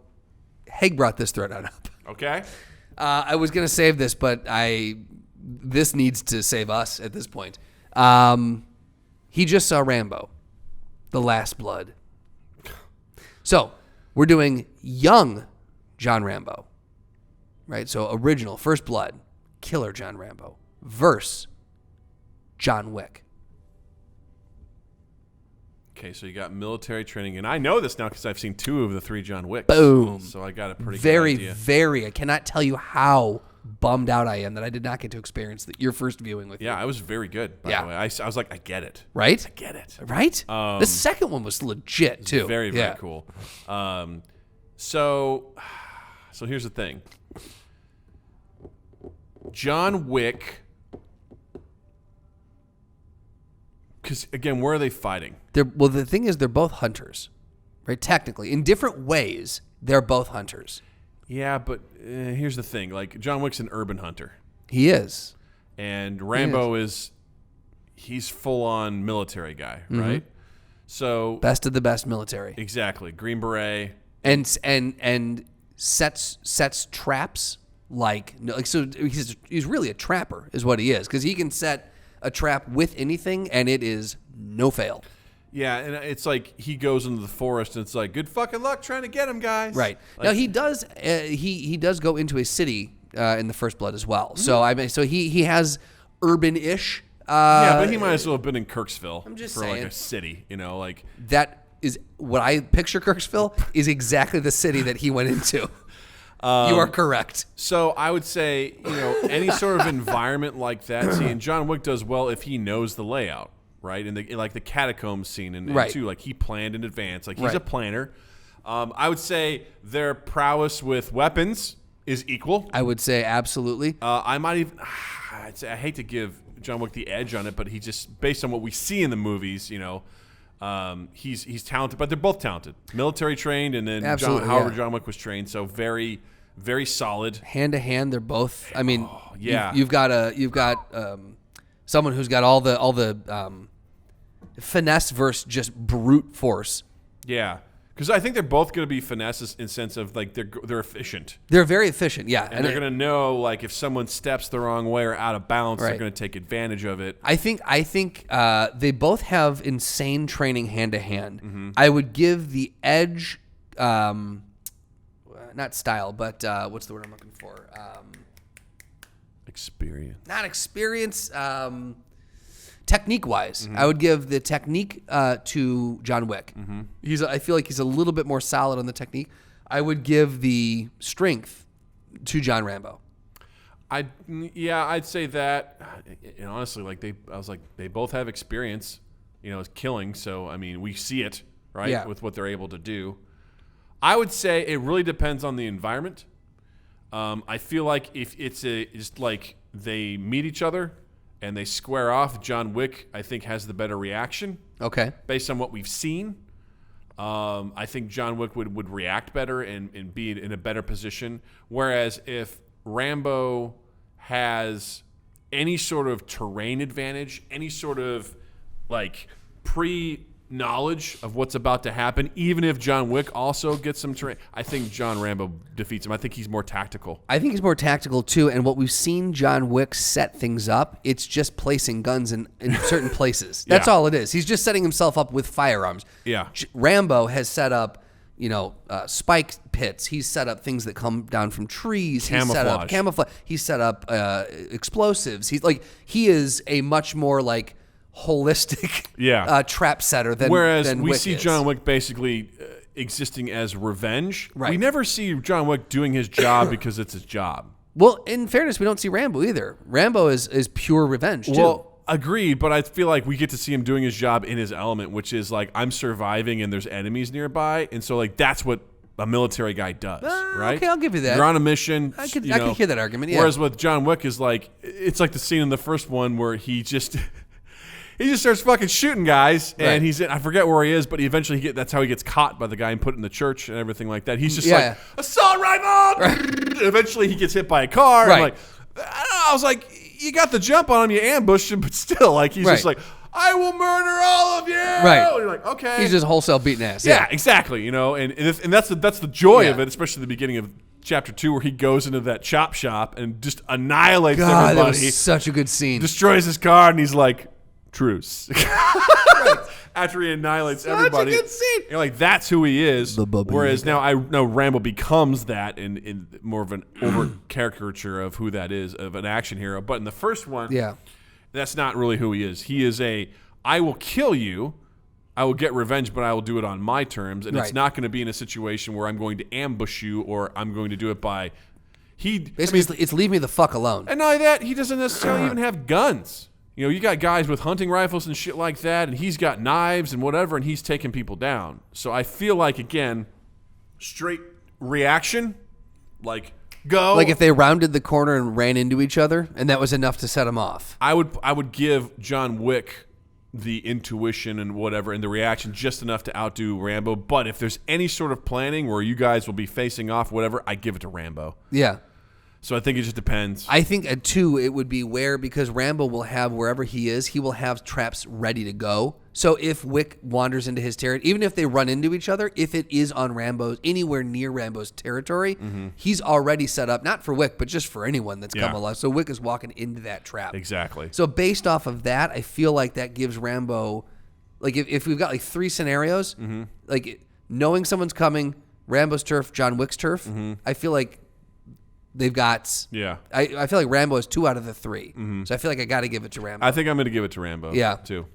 Haig brought this thread on up. Okay? I was going to save this, but this needs to save us at this point. He just saw Rambo, The Last Blood. So we're doing young John Rambo, right? So original, First Blood, killer John Rambo, versus John Wick. Okay, so you got military training, and I know this now because I've seen 2 of the 3 John Wicks. Boom. So I got a pretty Very, good idea. very, I cannot tell you how bummed out I am that I did not get to experience your first viewing with you. Yeah, I was very good, by Yeah. the way. I was like, I get it. Right? I get it. Right? The second one was legit, too. Very, very Yeah. cool. So here's the thing. John Wick, because again, where are they fighting? Well, the thing is, they're both hunters, right? Technically, in different ways, they're both hunters. Yeah, but here's the thing. Like, John Wick's an urban hunter, He is. and Rambo he's full-on military guy, right? So Best of the best military. exactly, Green Beret. And sets traps so he's really a trapper is what he is, because he can set a trap with anything and it is no fail. Yeah, and it's like he goes into the forest and it's like, good fucking luck trying to get him, guys. Right. Like, Now he does he does go into a city in the First Blood as well. So he has urban-ish yeah, but he might as well have been in Kirksville I'm just for like saying. a city, like that is what I picture Kirksville is exactly the city that he went into. You are correct. So I would say, any sort of environment like that. See, and John Wick does well if he knows the layout, right? And like the catacombs scene, and too, like he planned in advance. Like he's a planner. I would say their prowess with weapons is equal. I would say absolutely. I might even. I hate to give John Wick the edge on it, but he just based on what we see in the movies, he's talented, but they're both talented, military trained, and then John Wick was trained, so very, very solid. Hand to hand, they're both. I mean, you've got someone who's got all the finesse versus just brute force. Yeah. Because I think they're both going to be finesses in sense of like they're efficient. They're very efficient, yeah. And they're going to know like if someone steps the wrong way or out of bounds, they're going to take advantage of it. I think they both have insane training hand to hand. I would give the edge, not style, but what's the word I'm looking for? Experience. Not experience. Technique-wise, I would give the technique to John Wick. I feel like he's a little bit more solid on the technique. I would give the strength to John Rambo. I'd say that. And honestly, they both have experience, killing. So I mean, we see it with what they're able to do. I would say it really depends on the environment. I feel like if it's just like they meet each other and they square off, John Wick, I think, has the better reaction. Okay. Based on what we've seen. I think John Wick would react better and be in a better position. Whereas if Rambo has any sort of terrain advantage, any sort of like pre-knowledge of what's about to happen, even if John Wick also gets some terrain, I think John Rambo defeats him. I think he's more tactical. I think he's more tactical too, and what we've seen John Wick set things up, it's just placing guns in certain places. That's all it is. He's just setting himself up with firearms. Yeah. Rambo has set up, spike pits. He's set up things that come down from trees. Camouflage. He's set up camouflage. He's set up explosives. He is a much more like holistic trap setter than we Wick see is. John Wick basically existing as revenge. Right. We never see John Wick doing his job because it's his job. Well, in fairness, we don't see Rambo either. Rambo is pure revenge too. Well, agreed, but I feel like we get to see him doing his job in his element, which is like I'm surviving and there's enemies nearby, and so like that's what a military guy does, right? Okay, I'll give you that. You're on a mission. I could hear that argument. Yeah. Whereas with John Wick is like it's like the scene in the first one where he just starts fucking shooting guys, and he's I forget where he is, but that's how he gets caught by the guy and put in the church and everything like that. He's just like, assault rifle! Right. Eventually he gets hit by a car. Right. I was like, you got the jump on him, you ambushed him, but still, like he's just like, I will murder all of you! Right. And you're like, okay. He's just wholesale beating ass. Yeah, exactly. And that's the joy of it, especially the beginning of Chapter 2, where he goes into that chop shop and just annihilates everybody. That was such a good scene. Destroys his car, and he's like, truce. After he annihilates everybody. Such a good scene. You're like, that's who he is. Whereas now I know Rambo becomes that in more of an over caricature of who that is, of an action hero. But in the first one, that's not really who he is. He is I will kill you, I will get revenge, but I will do it on my terms. And it's not going to be in a situation where I'm going to ambush you or I'm going to do it by... it's leave me the fuck alone. And not only that, he doesn't necessarily even have guns. You got guys with hunting rifles and shit like that, and he's got knives and whatever, and he's taking people down. So I feel like, again, straight reaction, like, go. Like if they rounded the corner and ran into each other, and that was enough to set them off. I would give John Wick the intuition and whatever, and the reaction just enough to outdo Rambo. But if there's any sort of planning where you guys will be facing off, whatever, I give it to Rambo. Yeah. So I think it just depends. I think, too, it would be because Rambo will have, wherever he is, he will have traps ready to go. So if Wick wanders into his territory, even if they run into each other, if it is on anywhere near Rambo's territory, he's already set up, not for Wick, but just for anyone that's come along. So Wick is walking into that trap. Exactly. So based off of that, I feel like that gives Rambo, like if we've got like 3 scenarios, like knowing someone's coming, Rambo's turf, John Wick's turf, I feel like they've got... Yeah. I feel like Rambo is 2 out of the 3. So I feel like I got to give it to Rambo. I think I'm going to give it to Rambo, too.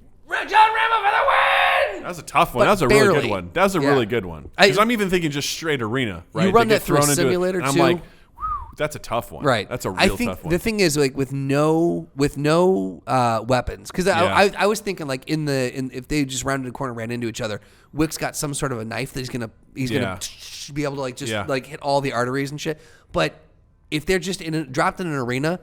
John Rambo for the win! That was a tough one. But That was a really barely. good one. That was a really good one. Because I'm even thinking just straight arena, right? You run They that get through a thrown into it, simulator, and I'm too. like, whew, that's a tough one. Right. That's a real I think tough one. the thing is, like, with no weapons, because I was thinking, like, if they just rounded a corner and ran into each other, Wick's got some sort of a knife that he's gonna be able to like hit all the arteries and shit. But if they're just dropped in an arena,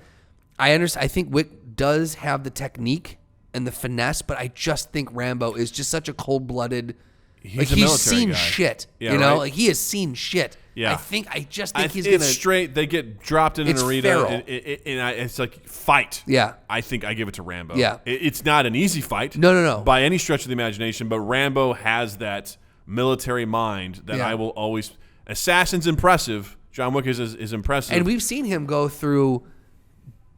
I think Wick does have the technique and the finesse, but I just think Rambo is just such a cold-blooded. He's seen guy. shit, Yeah, right? Like he has seen shit. Yeah. I just think he's it's gonna straight. They get dropped in an It's arena, feral. and it's like fight. Yeah. I think I give it to Rambo. Yeah. It's not an easy fight. No. By any stretch of the imagination, but Rambo has that military mind that Yeah. I will always. Assassin's impressive. John Wick is impressive. And we've seen him go through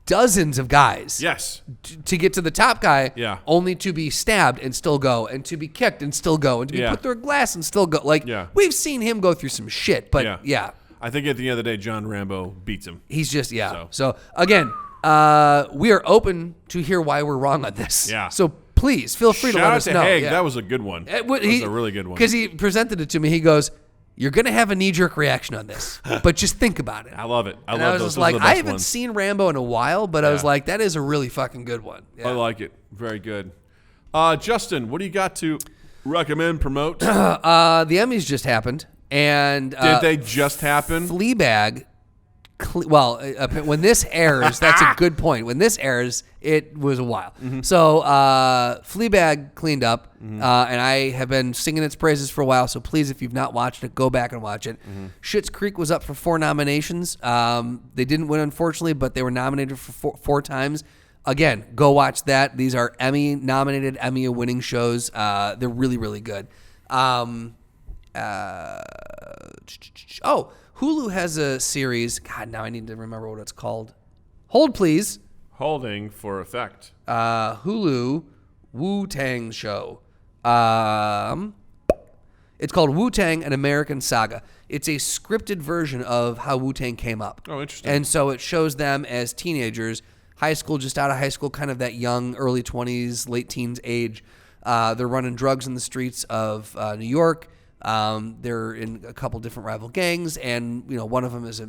dozens of guys. Yes. To get to the top guy, Yeah. only to be stabbed and still go, and to be kicked and still go, and to be Yeah. put through a glass and still go. Like, Yeah. we've seen him go through some shit, but yeah, I think at the end of the day, John Rambo beats him. he's just, So again, we are open to hear why we're wrong on this. Yeah. So please feel free to Shout let out us to know. Haig. Yeah. That was a good one. That was a really good one. Because he presented it to me. He goes, "You're going to have a knee-jerk reaction on this, but just think about it." I love it. I And love I was those. just Those like, are the I best haven't ones. seen Rambo in a while, but I was Yeah. like, that is a really fucking good one. Yeah. I like it. Very good. Justin, what do you got to recommend, promote? The Emmys just happened, and Did they just happen? Fleabag. When this airs, that's a good point. When this airs, it was a while. Mm-hmm. So Fleabag cleaned up, and I have been singing its praises for a while. So please, if you've not watched it, go back and watch it. Mm-hmm. Schitt's Creek was up for 4 nominations. They didn't win, unfortunately, but they were nominated for four times. Again, go watch that. These are Emmy-nominated, Emmy-winning shows. They're really, really good. Hulu has a series. God, now I need to remember what it's called. Hold, please. Holding for effect. Hulu Wu-Tang show. It's called Wu-Tang: An American Saga. It's a scripted version of how Wu-Tang came up. Oh, interesting. And so it shows them as teenagers, high school, just out of high school, kind of that young, early 20s, late teens age. They're running drugs in the streets of New York. They're in a couple different rival gangs, and one of them is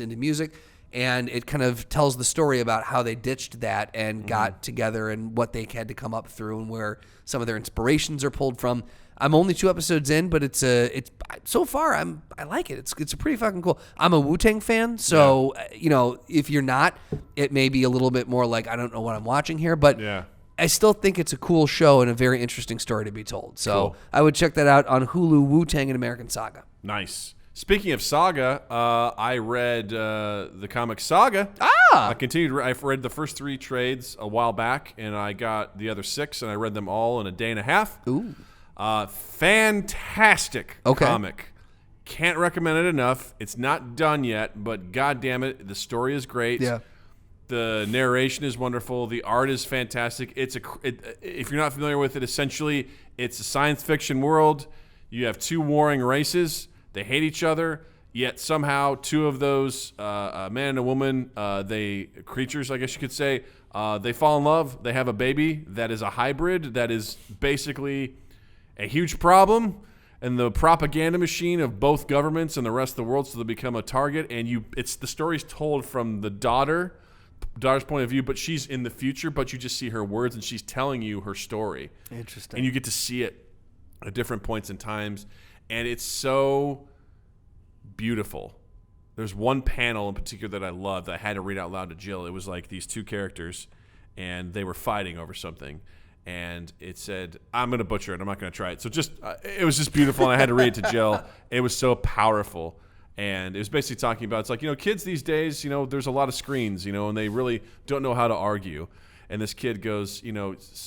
into music, and it kind of tells the story about how they ditched that and got together and what they had to come up through and where some of their inspirations are pulled from. I'm only 2 episodes in, but it's so far I like it. It's pretty fucking cool. I'm a Wu-Tang fan, so if you're not, it may be a little bit more like I don't know what I'm watching here, but Yeah. I still think it's a cool show and a very interesting story to be told. So Cool. I would check that out on Hulu, Wu-Tang: An American Saga. Nice. Speaking of Saga, I read the comic Saga. I've read the first 3 trades a while back, and I got the other 6, and I read them all in a day and a half. Ooh. Fantastic Okay. comic. Can't recommend it enough. It's not done yet, but god damn it, the story is great. Yeah. The narration is wonderful. The art is fantastic. If you're not familiar with it, essentially, it's a science fiction world. You have 2 warring races. They hate each other, yet somehow 2 of those, a man and a woman, creatures, I guess you could say, they fall in love. They have a baby that is a hybrid that is basically a huge problem. And the propaganda machine of both governments and the rest of the world, so they become a target. And the story's told from the daughter's point of view, but she's in the future, but you just see her words and she's telling you her story. Interesting. And you get to see it at different points in times. And it's so beautiful. There's one panel in particular that I loved that I had to read out loud to Jill. It was like these 2 characters and they were fighting over something. And it said, I'm going to butcher it. I'm not going to try it. So it was just beautiful. And I had to read it to Jill. It was so powerful. And it was basically talking about, it's like, kids these days, there's a lot of screens, and they really don't know how to argue. And this kid goes,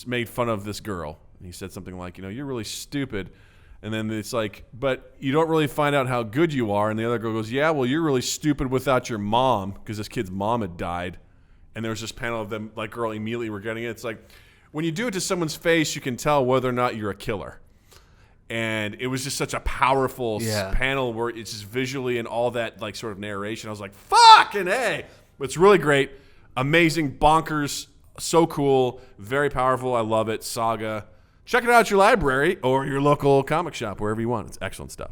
made fun of this girl. And he said something like, you're really stupid. And then it's like, but you don't really find out how good you are. And the other girl goes, yeah, well, you're really stupid without your mom, because this kid's mom had died. And there was this panel of them, like, girl immediately regretting it. It's like, when you do it to someone's face, you can tell whether or not you're a killer. And it was just such a powerful panel where it's just visually and all that, like, sort of narration. I was like, fucking A. But it's really great. Amazing, bonkers, so cool, very powerful. I love it. Saga. Check it out at your library or your local comic shop, wherever you want. It's excellent stuff.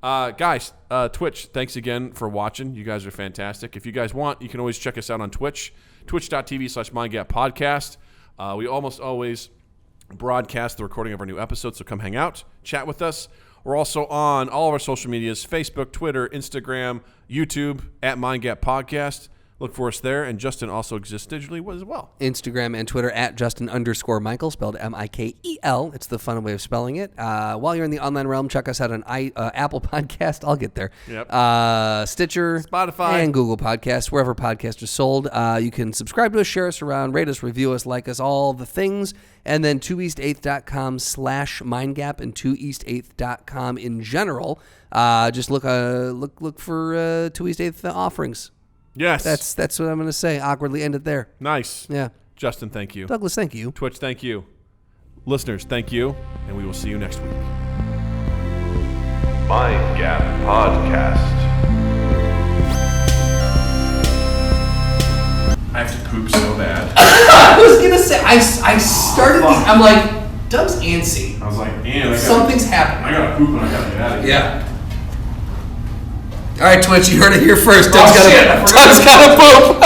Guys, Twitch, thanks again for watching. You guys are fantastic. If you guys want, you can always check us out on Twitch, twitch.tv/MindGapPodcast. We almost always broadcast the recording of our new episodes, so come hang out, chat with us. We're also on all of our social medias, Facebook, Twitter, Instagram, YouTube, at MindGap Podcast. Look for us there, and Justin also exists digitally as well. Instagram and Twitter at Justin_Michael, spelled Mikel. It's the fun way of spelling it. While you're in the online realm, check us out on Apple Podcast. I'll get there. Yep. Stitcher, Spotify, and Google Podcasts, wherever podcasts are sold. You can subscribe to us, share us around, rate us, review us, like us, all the things. And then 2east8th.com/mindgap and 2east8th.com in general. Just look for 2east8th offerings. Yes. That's what I'm going to say. Awkwardly end it there. Nice. Yeah. Justin, thank you. Douglas, thank you. Twitch, thank you. Listeners, thank you. And we will see you next week. Mind Gap Podcast. I have to poop so bad. I was going to say, I started these, I'm like, Doug's antsy. I was like, man, Something's happening. I gotta poop and I gotta get out of here. Yeah. All right, Twitch, you heard it here first. Doug's Doug's got to poop.